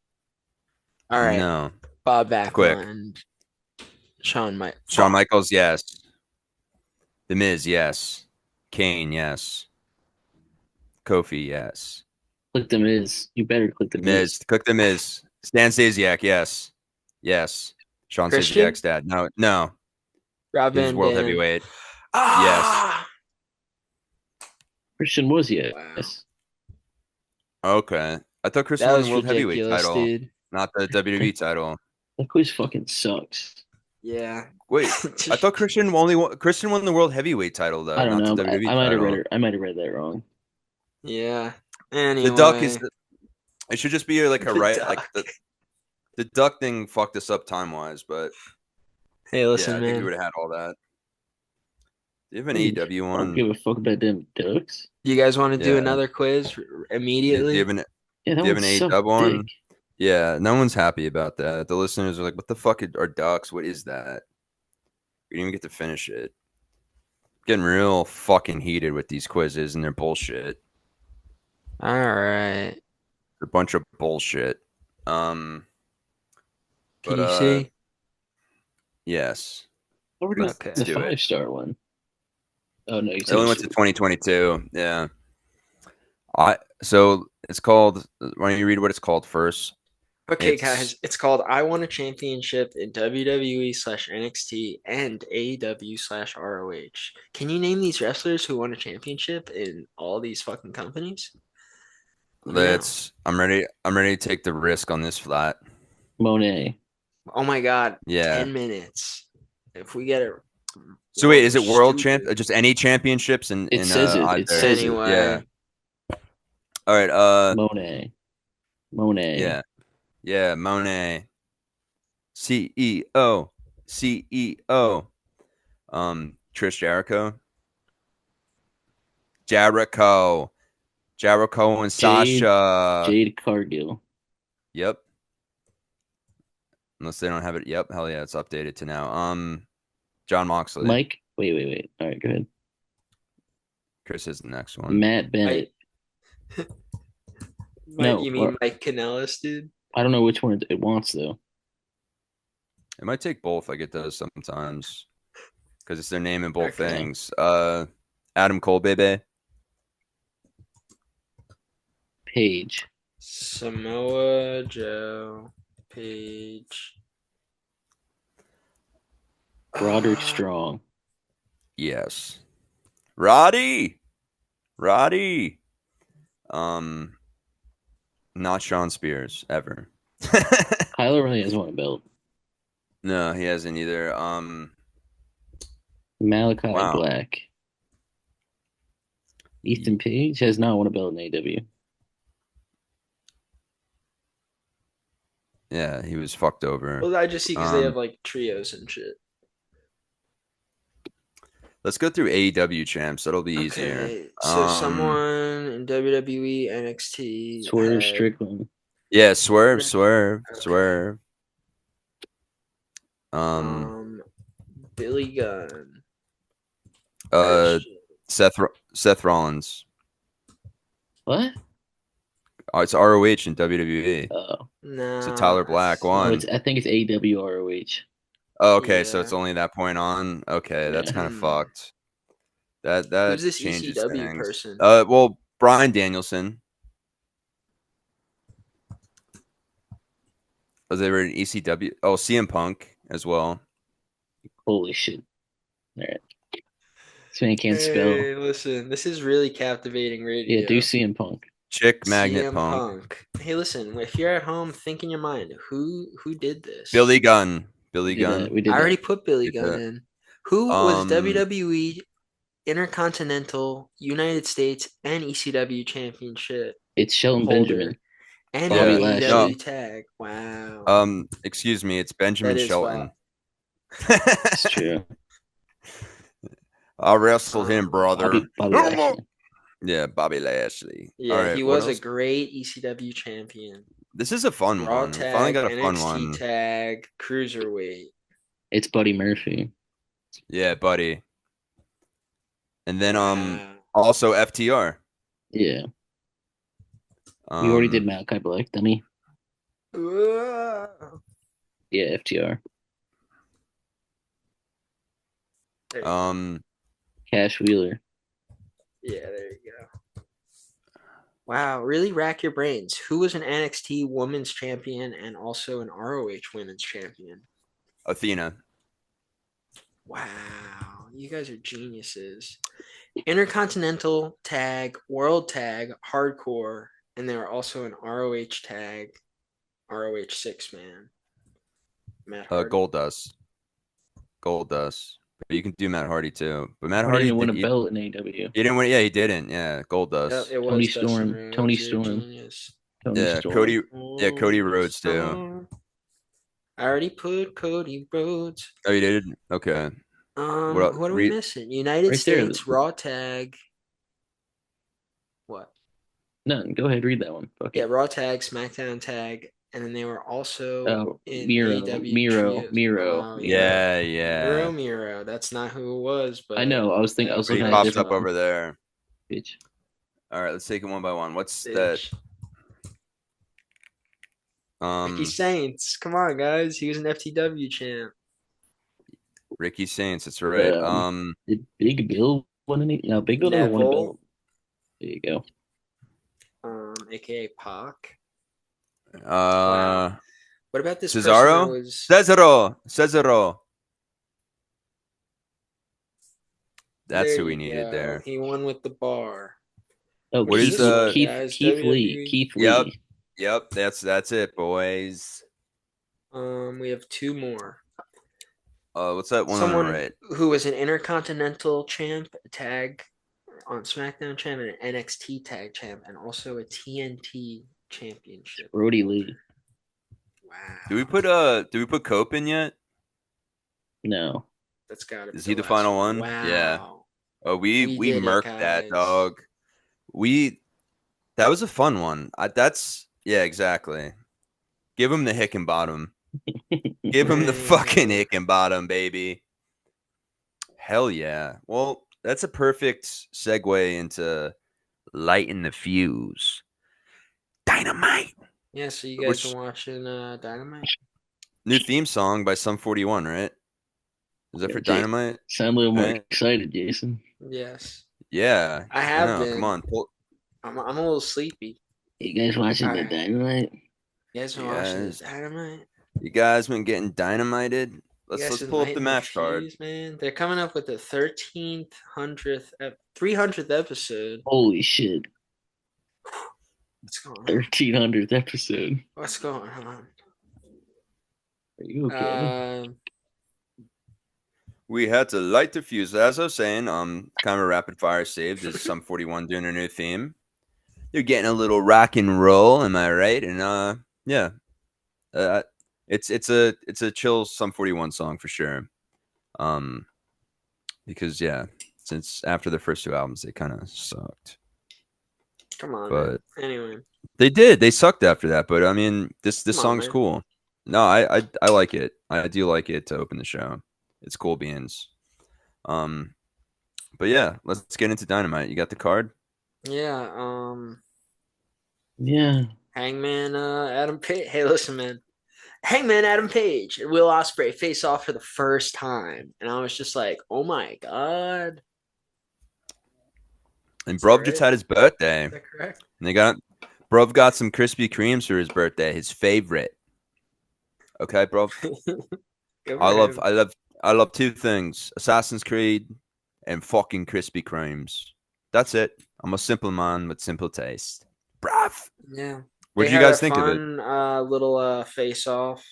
All right. No. Bob Quick. Backlund. Shawn Michaels. Shawn Michaels, yes. The Miz, yes. Kane, yes. Kofi, yes. Click the Miz. You better click the Miz. Miz, cook the Miz. Stan Stasiak, yes. Yes. Sean Christian? Stasiak's dad. No. Rob He was Van world Dam. heavyweight. Yes. Ah! Christian was Wow. yes. Okay. I thought Christian That won the was world heavyweight ridiculous, title, dude. not the WWE title. That quiz fucking sucks. Yeah. Wait, I thought Christian won the world heavyweight title I though, don't not the know. WWE I might have read title. it. I might have read that wrong. Yeah. The duck Anyway. is it should just be like a The right like duck. the duck thing fucked us up time wise, but Hey, yeah, listen, I think we man. would have had all that. Do you have an I AEW don't one? give a fuck about them ducks. You guys want to do Yeah. another quiz Do you immediately? have an Yeah, that Do you have one an sucked AEW dick. one? Yeah, no one's happy about that. The listeners are like, "What the fuck are ducks? What is that?" We didn't even get to finish it. Getting real fucking heated with these quizzes and they're bullshit. All right. A bunch of bullshit. Can But you see? yes. We're doing Okay. the do it. 5-star one. Oh no, you It said only went to 2022. Yeah. So it's called. Why don't you read what it's called first? Okay, It's guys, it's called I Want a Championship in WWE/NXT and AEW/ROH. Can you name these wrestlers who won a championship in all these fucking companies? Let me know. I'm ready. I'm ready to take the risk on this flat. Monet. Oh my God, Yeah. 10 minutes. If we get it So wrong, wait, we're is it world champ? stupid. Just any championships It says it. It either? says it. Yeah. Anyway, All right. Monet. Monet. Yeah. Yeah. Monet. CEO. CEO. Trish Jericho. Jericho and Jade. Sasha. Jade Cargill. Yep. Unless they don't have it. Yep. Hell yeah, it's updated to now. John Moxley. Mike. Wait. All right, go ahead. Chris is the next one. Matt Bennett. No, You mean Mike Kanellis, dude? I don't know which one it wants though. It might take both, like it does sometimes, because it's their name in both Okay. things. Adam Cole, baby. Page. Samoa Joe Page. Roderick Strong. Yes. Roddy. Not Sean Spears ever. Kylo really has won a belt. No, he hasn't either. Malachi Wow. Black. Ethan Page has not won a belt in AEW. Yeah, he was fucked over. Well, I just see because they have like trios and shit. Let's go through AEW champs. That'll be easier. Okay, so someone in WWE, NXT. Swerve Strickland. Yeah, Swerve. Okay. Billy Gunn. Seth Rollins. What? Oh, it's ROH in WWE. Oh. No. So Tyler Black won. I think it's AEW ROH. Oh, okay, so Yeah. it's only that point on. Okay, that's kind of Mhm. fucked. That Who's this changes ECW things. person? Well, Bryan Danielson. Was they were in ECW? Oh, CM Punk as well. Holy shit. All right. This man can't spell. Hey, listen, this is really captivating radio. Yeah, do CM Punk. Chick Magnet CM Punk. Hey, listen, if you're at home, think in your mind, who did this? Billy Gunn. We did I already that. put Billy Gunn that. in. Who was WWE Intercontinental, United States, and ECW Championship It's Shelton holder Benjamin. and Bobby AEW Lashley. tag? Wow. Excuse me, it's Benjamin That is Shelton. It's true. I wrestled him, brother. Bobby Lashley. Yeah, Bobby Lashley. Yeah, All right, he was a great ECW champion. This is a fun Raw one. We tag, finally got a NXT fun one. tag, cruiserweight. It's Buddy Murphy. Yeah, buddy. And then Wow. also FTR. Yeah. We already did Um, Malachi Black, dummy. There Yeah, FTR. you go. um, Cash Wheeler. Yeah, there you go. Wow, really rack your brains. Who was an NXT Women's Champion and also an ROH Women's Champion? Athena. Wow, you guys are geniuses. Intercontinental Tag, World Tag, Hardcore, and they were also an ROH Tag, ROH six man. Matt Hardy. Goldust. Goldust. But you can do Matt Hardy too. But Matt Hardy Hardy didn't win did. a belt in AEW. He didn't win. Yeah, he didn't. Yeah, Yep, Goldust. it Tony was Dustin Storm. Tony Rhodes. You're a Storm. genius. Tony Yeah, Storm. Cody. Yeah, Cody Tony Rhodes too. Storm. I already put Cody Rhodes. Oh, you did? Okay. What else? What are we missing? United Right there. States Raw Tag. What? No, go ahead, read that one. Fuck Yeah, it. Raw Tag, SmackDown Tag, and then they were also Oh, in Miro, AEW Miro, Trios. Miro, Oh yeah, Miro. Yeah, yeah. Miro. That's not who it was, I but know. I was thinking. I was But he looking at a pops nice, up different one. over there. Bitch. All right, let's take it one by one. What's that? bitch. Ricky Saints. Come on, guys. He was an FTW champ. Ricky Saints. That's right. Did Big Bill win any? No, Big Bill never won a Neville. belt. There you go. AKA Pac. Uh, Wow. What about this person that Cesaro. was Cesaro. That's there who we you needed go. there. He won with the bar. Oh, What What's is this one, Keith guys? Keith Lee. WWE. Keith Yep. Lee. Yep. That's it, boys. We have two more. What's that one on the Someone right? who was an Intercontinental champ, tag on SmackDown champ, and an NXT tag champ, and also a TNT championship. Brody Lee. Wow. Do we put Cope in yet? No. That's gotta be Is he the last final one? Wow. Yeah. Oh, we did it, murked that, guys. dog. That was a fun one. Yeah, exactly. Give him the hick and bottom. Give him the fucking hick and bottom, baby. Hell yeah. Well, that's a perfect segue into lighting the fuse. Dynamite. Yeah, so you guys are watching Dynamite? New theme song by Sum 41, right? Is that for Jake, Dynamite? sound a little more Right? excited, Jason. Yes. Yeah. I have know. been. Come on. I'm a little sleepy. You guys watching the Alright. Dynamite? You guys been watching this Dynamite? You guys been getting dynamited? Let's pull up the match card. Man. They're coming up with the 300th episode. Holy shit. What's going on? 1300th episode. What's going on? Are you okay? We had to light the fuse. As I was saying, kind of a rapid fire saved is Sum 41 doing a new theme. They're getting a little rock and roll, am I right? And yeah. It's a chill Sum 41 song for sure. Because yeah, since after the first two albums they kind of sucked. Come on, but man. Anyway, they sucked after that. But I mean, this song's cool. No, I like it. I do like it to open the show. It's cool beans. But yeah, let's get into Dynamite. You got the card? Yeah. Yeah. Hangman Adam Page. Hey, listen, man. Hangman Adam Page and Will Ospreay face off for the first time, and I was just like, "Oh my god!" And Bruv just had his birthday. Is that correct? And Bruv got some Krispy Kremes for his birthday, his favorite. Okay, Bruv. I love two things: Assassin's Creed and fucking Krispy Kremes. That's it. I'm a simple man with simple taste. Bruv. Yeah. What did you guys think of it? Little face off.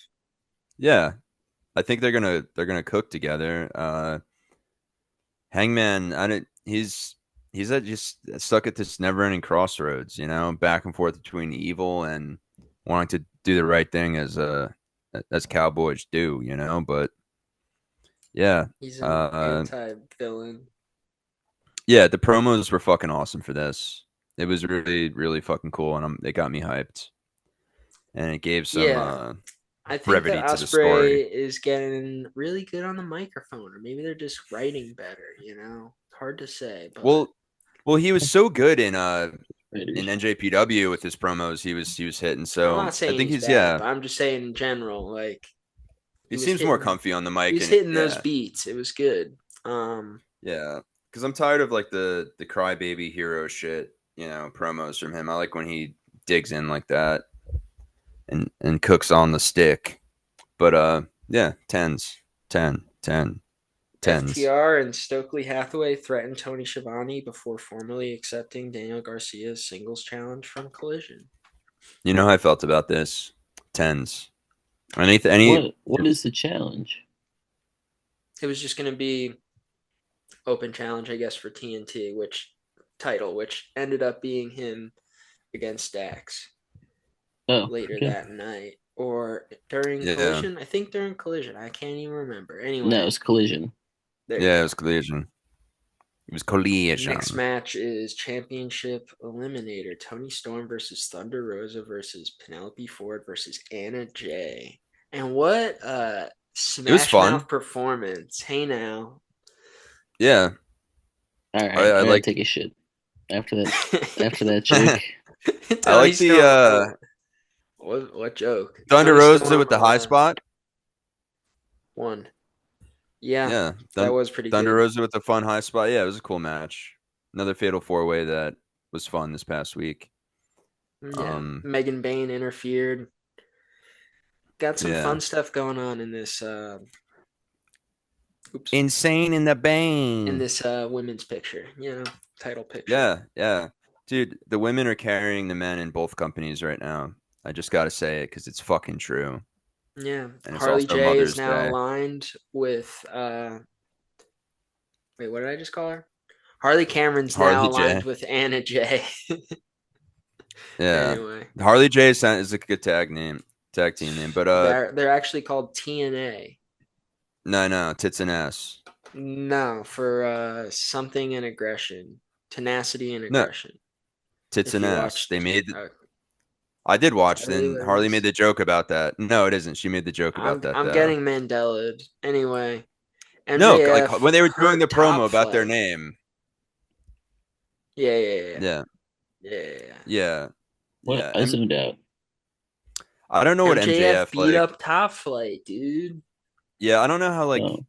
Yeah, I think they're gonna cook together. Hangman, he's just stuck at this never-ending crossroads, back and forth between evil and wanting to do the right thing as cowboys do, But yeah, he's an anti-villain. Yeah, the promos were fucking awesome for this. It was really, really fucking cool, and it got me hyped, and it gave some I think brevity that to the story. is getting really good on the microphone, or maybe they're just writing better. Hard to say. But well, he was so good in in fighters. NJPW with his promos, he was hitting. I'm So not I saying think he's he's bad, but I'm just saying in general, like he he was seems more hitting comfy on the he mic, was and hitting those beats. It was good. yeah, because I'm tired of like the crybaby hero shit, promos from him. I like when he digs in like that and cooks on the stick. But yeah, tens, 10, 10, tens. FTR and Stokely Hathaway threatened Tony Schiavone before formally accepting Daniel Garcia's singles challenge from Collision. You know how I felt about this? Tens. Any What is the challenge? It was just going to be open challenge, I guess, for TNT, which ended up being him against Dax Oh, later okay. that night or during Yeah, Collision. I think during Collision. I can't even remember. No, Anyway, it's Collision. there you yeah, it go. was collision. It was Next collision. match is Championship Eliminator. Tony Storm versus Thunder Rosa versus Penelope Ford versus Anna Jay. And what a It was Smash fun. Mouth performance. Hey now. Yeah, All right, I I gotta like take a shit after that joke. I Tony like the Storm. What joke? Thunder Tony Rosa with Storm the high spot. won. Yeah, Yeah, that was pretty Thunder good. Rosa with the fun high spot. Yeah, it was a cool match. Another fatal 4-way that was fun this past week. Yeah, Megan Bain interfered. Got some Yeah, fun stuff going on in this. Oops, insane in the in bang. this women's picture. Title picture. Yeah, yeah, dude. The women are carrying the men in both companies right now. I just got to say it because it's fucking true, Yeah, and it's Harley also J is Mother's now Day. aligned with. Wait, what did I just call her? Harley Cameron's now Harley aligned J. with Anna J. Yeah, Anyway, Harley J is a good tag team name. But they're actually called TNA. no, tits and ass. No, for something and aggression, tenacity and No, aggression. tits If and you ass. They watched, made. uh, I did is watch. that really Then what it Harley made is? the joke about that. No, it isn't. She made the joke about that I'm though. getting Mandela'd. Anyway, No, like MJF when they were doing the hurt Top promo about their Flight. name. Yeah, yeah, yeah, Yeah, yeah, yeah, yeah. yeah, What? yeah. I zoomed out. I don't know what MJF MJF beat like. up Top Flight, dude. Yeah, I don't know how Oh,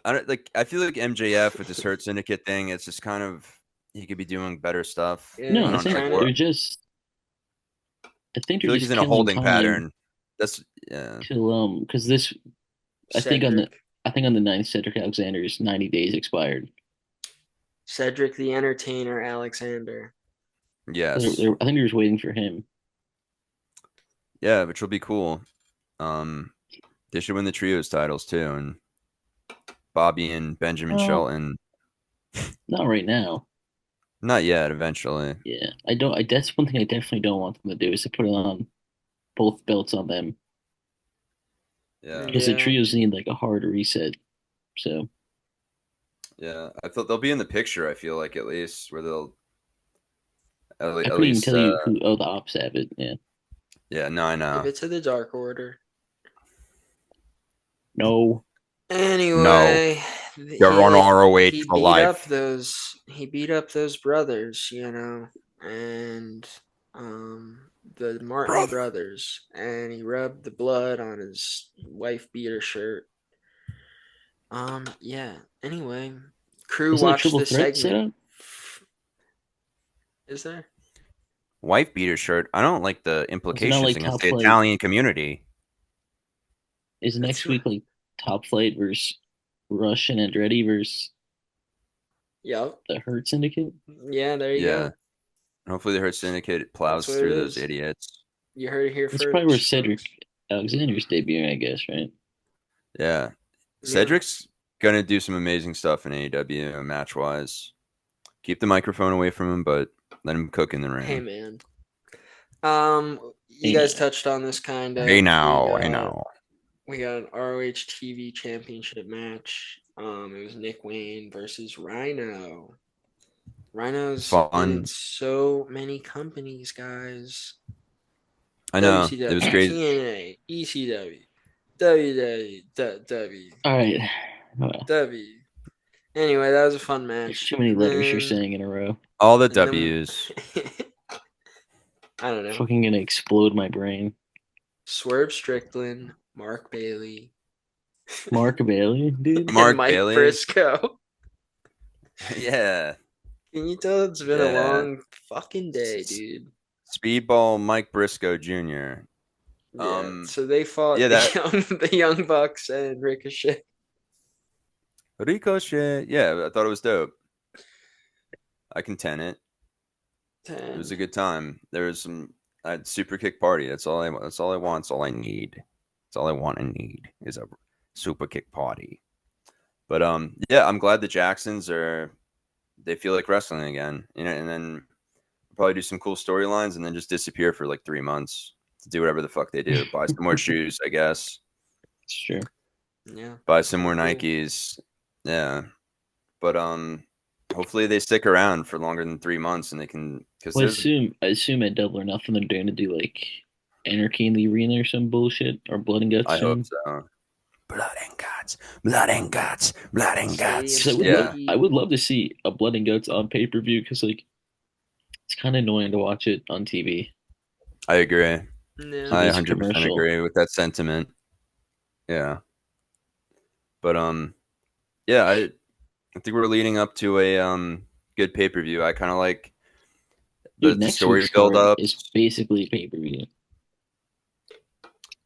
I don't like. I feel like MJF with this Hurt Syndicate thing. It's just kind of he could be doing better stuff. Yeah, no, I I he's don't know. think Like, trying to. what? I think I they're feel like he's just in a killing holding time pattern. That's yeah. till because this I think on the Cedric. I think on the 9th Cedric Alexander's 90 days expired. Cedric the Entertainer Alexander. Yes. I think they're just waiting for him. Yeah, which will be cool. Um, they should win the trios titles too, and Bobby and Benjamin Oh, Shelton. not right now. Not yet. Eventually. Yeah, I don't. I That's one thing I definitely don't want them to do is to put it on both belts on them Yeah. because the Yeah. trios need like a hard reset. So Yeah. I thought they'll be in the picture. I feel like at least where they'll I at couldn't even least tell you who. Oh, the Ops have it. Yeah. yeah. No, I Give know. it to the Dark Order. No. No, Anyway, you're on ROH he for beat up life. those brothers, and the Martin Brother. brothers, and he rubbed the blood on his wife beater shirt. Yeah. Anyway, crew Is that a watched triple the threat segment. setup? Is there? Wife beater shirt. I don't like the Was it not implications like against Top the Flight? Italian community. Is That's next not. week like Top Flight versus Rush and Andretti versus Yep. the Hurt Syndicate? Yeah. There you Yeah. go. Hopefully the Hurt Syndicate That's plows what it through those is. idiots. You heard it here That's probably where first, Cedric folks. Alexander's debuting, I guess, right? Yeah. Yeah. Cedric's gonna do some amazing stuff in AEW match wise. Keep the microphone away from him, but let him cook in the Hey, ring. man. You Hey guys now. touched on this kind Hey of. now, hey now. We got an ROH TV championship match. It was Nick Wayne versus Rhino. Rhino's been in Fun. so many companies, guys. I know. It was WCW, crazy. TNA, ECW, WWE, All right. W. Anyway, that was a fun There's match. too many letters you're saying in a row. All the And then W's. I don't know. Fucking gonna explode my brain. Swerve Strickland, Mark Bailey, Mark Bailey, dude. and Mark Mike Bailey. Briscoe. Yeah. Can you tell it's been a Yeah. long fucking day, dude? Speedball Mike Briscoe Jr. Yeah. So they fought Yeah, that the Young Bucks and Ricochet. Ricochet. Yeah, I thought it was dope. I can ten it. It was 10. a good time. There was some I had super kick party. That's all I want. That's all I want. That's all I need. That's all I want and need is a super kick party. But yeah, I'm glad the Jacksons are they feel like wrestling again. You know, and then probably do some cool storylines and then just disappear for like 3 months to do whatever the fuck they do. Buy some more shoes, I guess. Sure. Yeah. Buy some Kinda more cool. Nikes. Yeah. But hopefully they stick around for longer than 3 months and they can because Well, there's I assume at Double or Nothing they're going to do like Anarchy in the Arena or some bullshit or Blood and Guts I hope soon. so. Blood and guts, blood and guts, blood and Stadium guts. Because Yeah, I Stampede. would love to see a Blood and Guts on pay per view because like it's kind of annoying to watch it on TV. I agree. Yeah. I TV is a 100% commercial. agree with that sentiment. Yeah. But yeah, I think we're leading up to a good pay-per-view. I kind of like Dude, the next story week's build card up. is basically pay per view.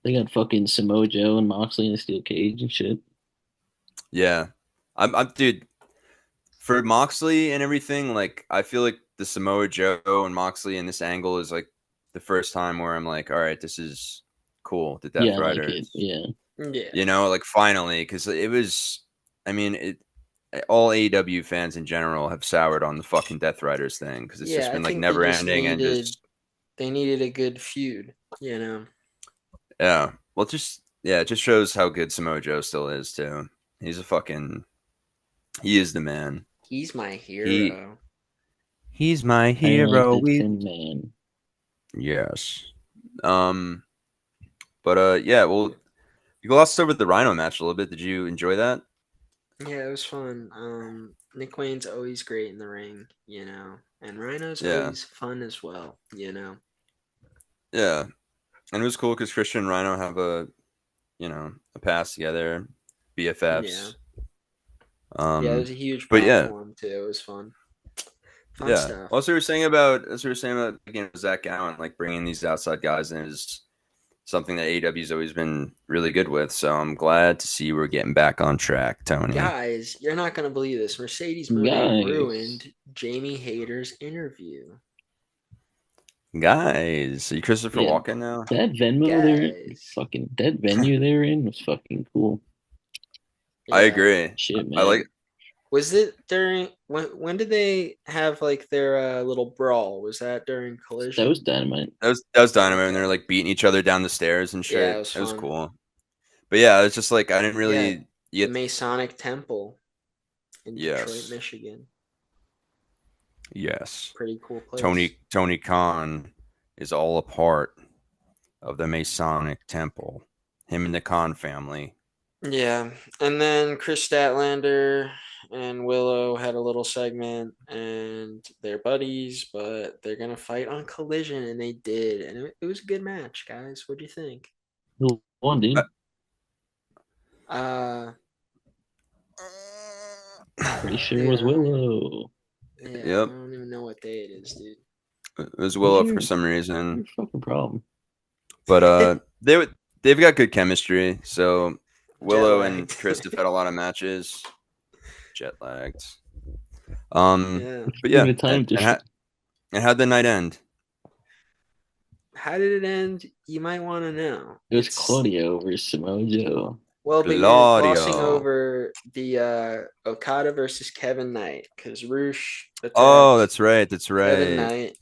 They got fucking Samoa Joe and Moxley in a steel cage and shit. Yeah. I'm dude, for Moxley and everything, like I feel like the Samoa Joe and Moxley in this angle is like the first time where I'm like, all right, this is cool. The Yeah, Death I like it. Riders, Yeah. Yeah. you know, like finally, because it was. I mean, all AEW fans in general have soured on the fucking Death Riders thing because it's Yeah, just I been like think they never just ending and needed just they needed a good feud, you know. yeah. Well, it just shows how good Samoa Joe still is too. He's a fucking he is the man. He's my He hero. he's my I like hero. the We Tin Man. yes. Um, but yeah. Well, you glossed over the Rhino match a little bit. Did you enjoy that? Yeah, it was fun. Nick Wayne's always great in the ring, you know, and Rhino's Yeah, always fun as well, you know. yeah. And it was cool because Christian and Rhino have a pass together, Yeah. BFFs. Yeah, it was a huge But pop yeah, for him too. It was fun. Fun yeah. stuff. Also, we were saying about again Zach Gowen, like bringing these outside guys in is something that AEW's always been really good with. So I'm glad to see we're getting back on track, Tony. Guys, you're not gonna believe this. Mercedes Monet Guys, ruined Jamie Hayter's interview. Guys, are you Christopher yeah, Walken now? that Venmo there, Guys. fucking that venue they were in was fucking cool. I Yeah. agree. Shit, I like man. Was it during when did they have like their little brawl? Was that during That was Collision? dynamite. that was Dynamite and they're Okay. like beating each other down the stairs and Yeah, shit. it was It was fun. cool. But yeah, it's just like I didn't Yeah, really the get Masonic Temple in Detroit, yes. Michigan. Yes. Pretty cool place. Tony Khan is all a part of the Masonic Temple. Him and the Khan family. Yeah, and then Chris Statlander and Willow had a little segment, and they're buddies, but they're gonna fight on Collision, and they did, and it was a good match, guys. What do you think? Who won, Uh, dude? Uh, Pretty sure it dude, was I don't even, Willow. yeah, I Yep. don't even know what day it is, dude. It was What's Willow for your some reason. fucking problem? But they've got good chemistry. So Jet Willow and lagged. Chris have had a lot of matches. Jet lagged. Yeah. But Even yeah, a time difference. and how'd the night end? How did it end? You might want to know. It was It's Claudio versus Samoa Joe. well, but you're glossing Claudio. over the Okada versus Kevin Knight because Roosh Oh, attacked that's right. That's Kevin right. Knight.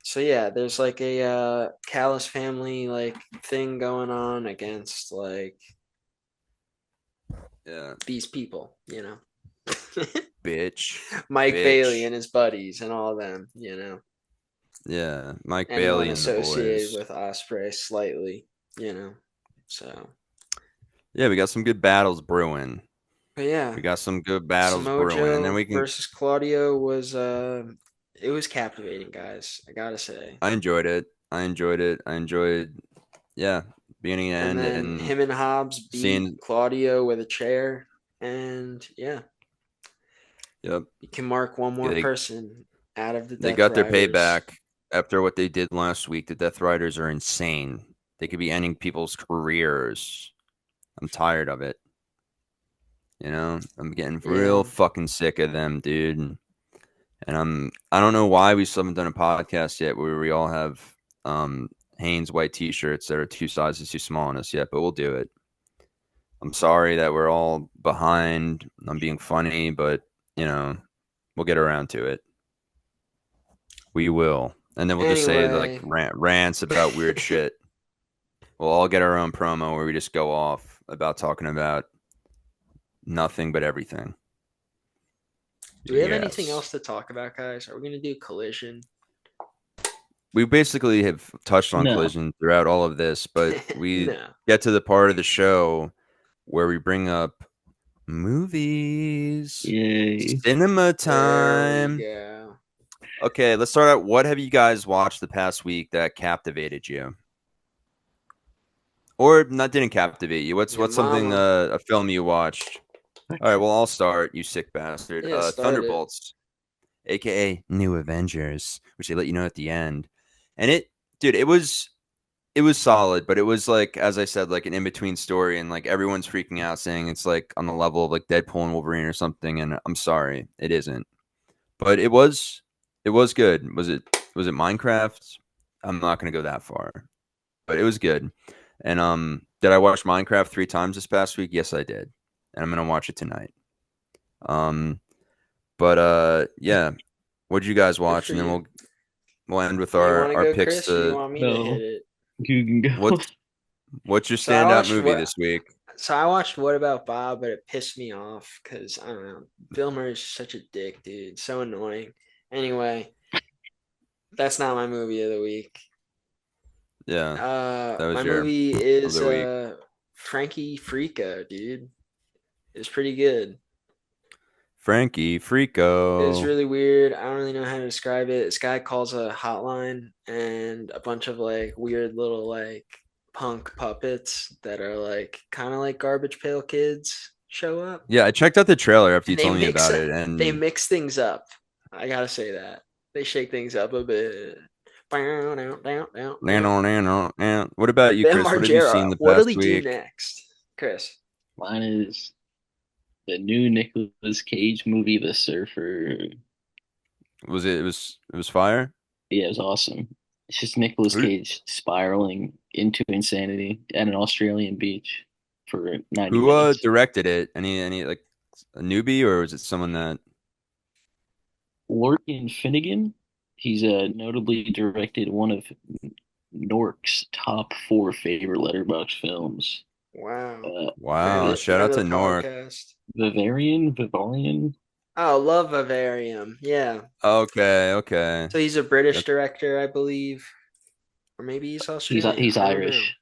So yeah, there's like a Callis family like thing going on against like Yeah. these people, you know. Bitch. Mike Bailey Bitch. and his buddies and all of them, you know. Yeah. Mike Anyone Bailey and the associated boys. with Osprey slightly, you know. So, Yeah, we got some good battles brewing. but yeah, We got some good battles Samoa brewing. And then Joe we can versus Claudio was it was captivating, guys. I gotta say. I enjoyed it. I enjoyed it. I enjoyed, yeah, beginning And and end, then and him and Hobbs beat seeing. Claudio with a chair, and yeah, Yep, you can mark one more they person out of the they Death got their Riders. payback after what they did last week. The Death Riders are insane. They could be ending people's careers. I'm tired of it. I'm getting real Yeah. fucking sick of them, dude. And I don't know why we still haven't done a podcast yet where we all have um Hanes white t-shirts that are 2 sizes too small on us yet, but we'll do it. I'm sorry that we're all behind. I'm being funny, but you know, we'll get around to it. We will. And then we'll just say like Anyway, rants about weird shit. We'll all get our own promo where we just go off about talking about nothing but everything. do we have anything Yes. else to talk about, guys? Are we gonna do Collision? We basically have touched on No. collision throughout all of this, but we No. get to the part of the show where we bring up movies, Yay. cinema There we time. go. Okay, let's start out. What have you guys watched the past week that captivated you, or not didn't captivate you? What's Your what's something mama. a film you watched? All right, well I'll start. You sick bastard. Yeah, started. Thunderbolts, aka New Avengers, which they let you know at the end, and dude, it was solid, but it was like, as I said, like an in between story, and like everyone's freaking out saying it's like on the level of like Deadpool and Wolverine or something. And I'm sorry, it isn't. But it was good. Was it Minecraft? I'm not gonna go that far, but it was good. And did I watch Minecraft 3 times this past week? Yes, I did, and I'm gonna watch it tonight. Um, but yeah, what did you guys Good watch? for And then you. we'll end with You our want to our go, picks. Chris, or you want me to hit No. it? You can go. What's what's your So I standout watched movie what? this week? So I watched What About Bob, but it pissed me off because I don't know. Bill Murray's such a dick, dude. So annoying. Anyway, that's not my movie of the week. Yeah, that was My your movie of is the week. Frankie Frico, dude. It's pretty good. Frankie It was Frico. really weird. I don't really know how to describe it. This guy calls a hotline, and a bunch of like weird little like punk puppets that are like kind of like Garbage Pail Kids show up, Yeah, I checked out the trailer after you and they told me mix about it, they and mix things up. I gotta say that they shake things up a bit. what about you, Bam Chris? What have you seen Margera, the what'll past he do week? next, Chris? Mine is the new Nicolas Cage movie, The Surfer. It was fire. Yeah, it was awesome. It's just Nicolas Who Cage spiraling into insanity at an Australian beach for 90 who minutes. directed it? Any like a newbie, or was it someone that? Lorcan Finnegan, he's notably directed one of Nork's top four favorite letterbox films. Wow, Wow, shout friend out of to the Nork. podcast. Vivarian. Oh, love Vivarium. Yeah. Okay, okay. So he's a British That- director, I believe, or maybe he's Australian. He's I don't know. Irish.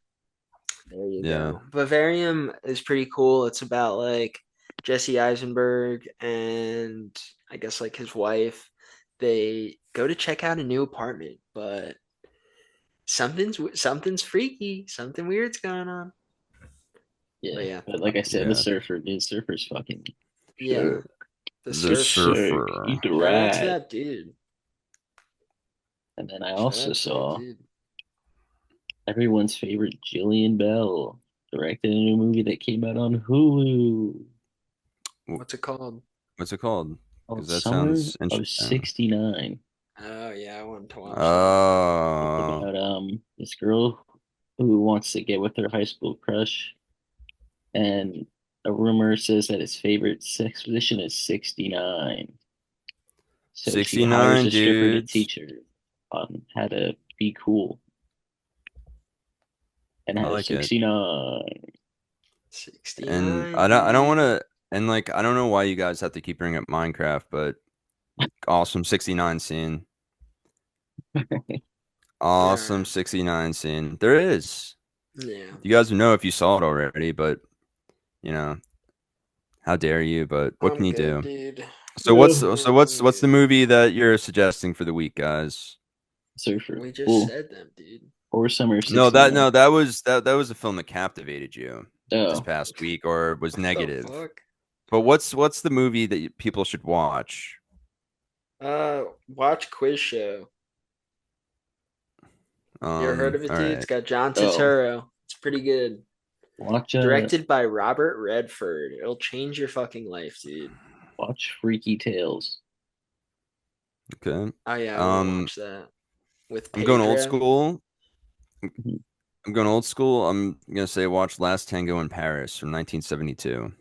There you yeah, go. Vivarium is pretty cool. It's about like Jesse Eisenberg and I guess like his wife. They go to check out a new apartment, but something's freaky. Something weird's going on. But Yeah, yeah, but like I said, the yeah. surfer, dude, surfer's fucking yeah. sick. The The It's surfer. sick. Surfer. Eat the Shout out to rat. that dude. And then I Shout also out to that saw dude. everyone's favorite Jillian Bell directed a new movie that came out on Hulu What's it called? What's it called? called Because that Summer sounds of interesting. '69. Oh yeah, I wanted to watch that. It's Oh, about this girl who wants to get with her high school crush, and a rumor says that his favorite sex position is 69. So she hires 69 a stripper to dudes. teach her on how to be cool and I have like it. 69. And 69, I don't want dude. to, and like I don't know why you guys have to keep bringing up Minecraft, but awesome 69 scene. Awesome Alright. 69 scene. There is. Yeah. You guys know if you saw it already, but you know, how dare you? But what can I'm you good, do? dude. So what's the movie that you're suggesting for the week, guys? Surfer. We just Well, said them, dude. or Summer No, 69. that was a film that captivated you this Oh, past week or was What the negative. fuck? But what's the movie that people should watch? Watch Quiz Show. You ever heard of it, All dude? It's right. got John oh. Turturro. It's pretty good. Watch Directed by Robert Redford. It'll change your fucking life, dude. watch Freaky Tales. Okay. Oh yeah, I want to Um, watch that with I'm going old Pedro. school. Mhm. I'm going old school. I'm gonna say watch Last Tango in Paris from 1972,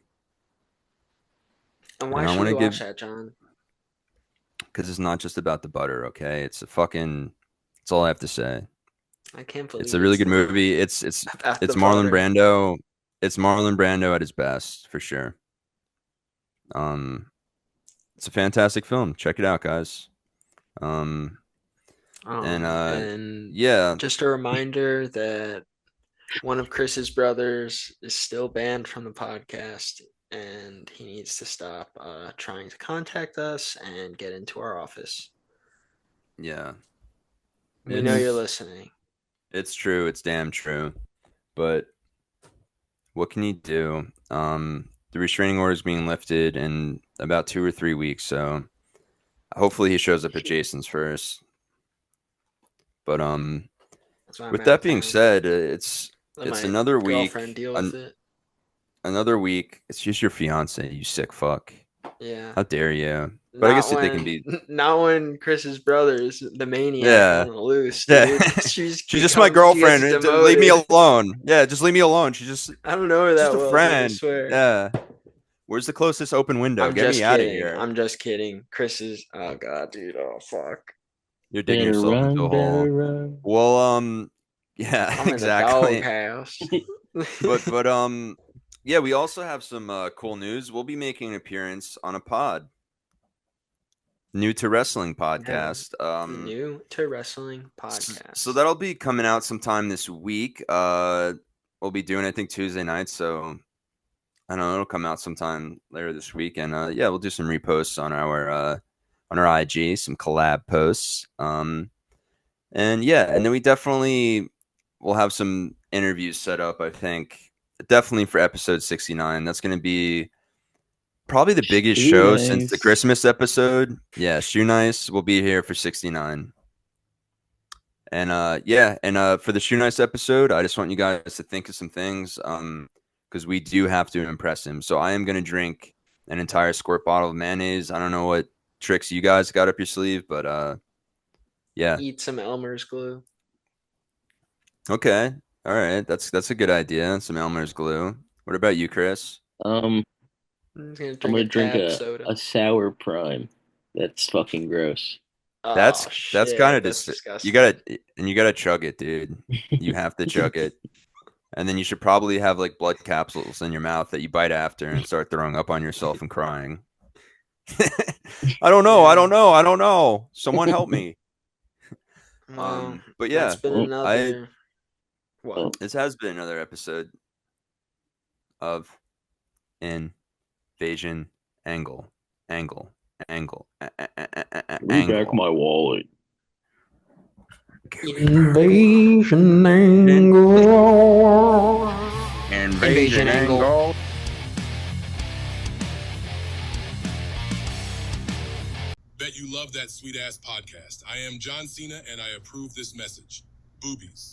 And why and I should want we to give watch that, John? because it's not just about the butter. Okay, it's a fucking. That's all I have to say. I can't It's a believe really it's good not movie. about the It's Marlon butter. Brando. It's Marlon Brando at his best for sure. Um, it's a fantastic film. Check it out, guys. Um, and And yeah, just a reminder that one of Chris's brothers is still banned from the podcast, and he needs to stop trying to contact us and get into our office. yeah, We know you're it's listening. it's true. It's damn true. But what can you do? The restraining order is being lifted in about 2 or 3 weeks, so hopefully he shows up at Jason's first. But That's why I'm with out that of being town. said, Let it's my another girlfriend week, deal with it. another week. It's just your fiance, you sick fuck. Yeah. How dare you? But I Not guess that they can when be. not when Chris's brother's the maniac Yeah, on the loose, yeah. dude. She's She's just my she gets girlfriend. Leave me demoted. alone. Yeah, just leave me alone. She's I don't know her just that a well, dude, I friend. swear. Yeah. Where's the closest open window? I'm Get me just out of kidding. here. I'm just kidding. Chris is oh god, dude. Oh fuck. You're digging Better yourself into a run, hole. better run. Well, yeah, I'm in the exactly. doghouse. But yeah, we also have some cool news. We'll be making an appearance on a pod, new to wrestling Yeah. podcast. The new to wrestling So podcast. that'll be coming out sometime this week. We'll be doing, I think, Tuesday night. So I don't know, it'll come out sometime later this week, and yeah, we'll do some reposts on our IG, some collab posts. And yeah, and then we definitely will have some interviews set up. I think definitely for episode 69. That's going to be probably the biggest Shoe show since the nice. Christmas episode. Yeah, Shoe Nice will be here for 69. And yeah, and for the Shoe Nice episode, I just want you guys to think of some things because we do have to impress him. So I am going to drink an entire squirt bottle of mayonnaise. I don't know what tricks you guys got up your sleeve, but yeah. Eat some Elmer's glue. Okay. All right. That's a good idea. Some Elmer's glue. What about you, Chris? Um, I'm just gonna I'm drink a gonna drink tab soda. a sour prime. That's fucking gross. Oh That's kind shit, of that's just disgusting. you gotta chug it, dude. You have to chug it. And then you should probably have like blood capsules in your mouth that you bite after and start throwing up on yourself and crying. I don't know. I Yeah. don't know. I don't know. Someone help me. Well, But that's yeah, been Well, I another what? well, this has been another episode of Invasion Angle. Angle. Angle. give me back Angle. my wallet. Invasion angle. Invasion angle. Bet you love that sweet ass podcast. I am John Cena and I approve this message. Boobies.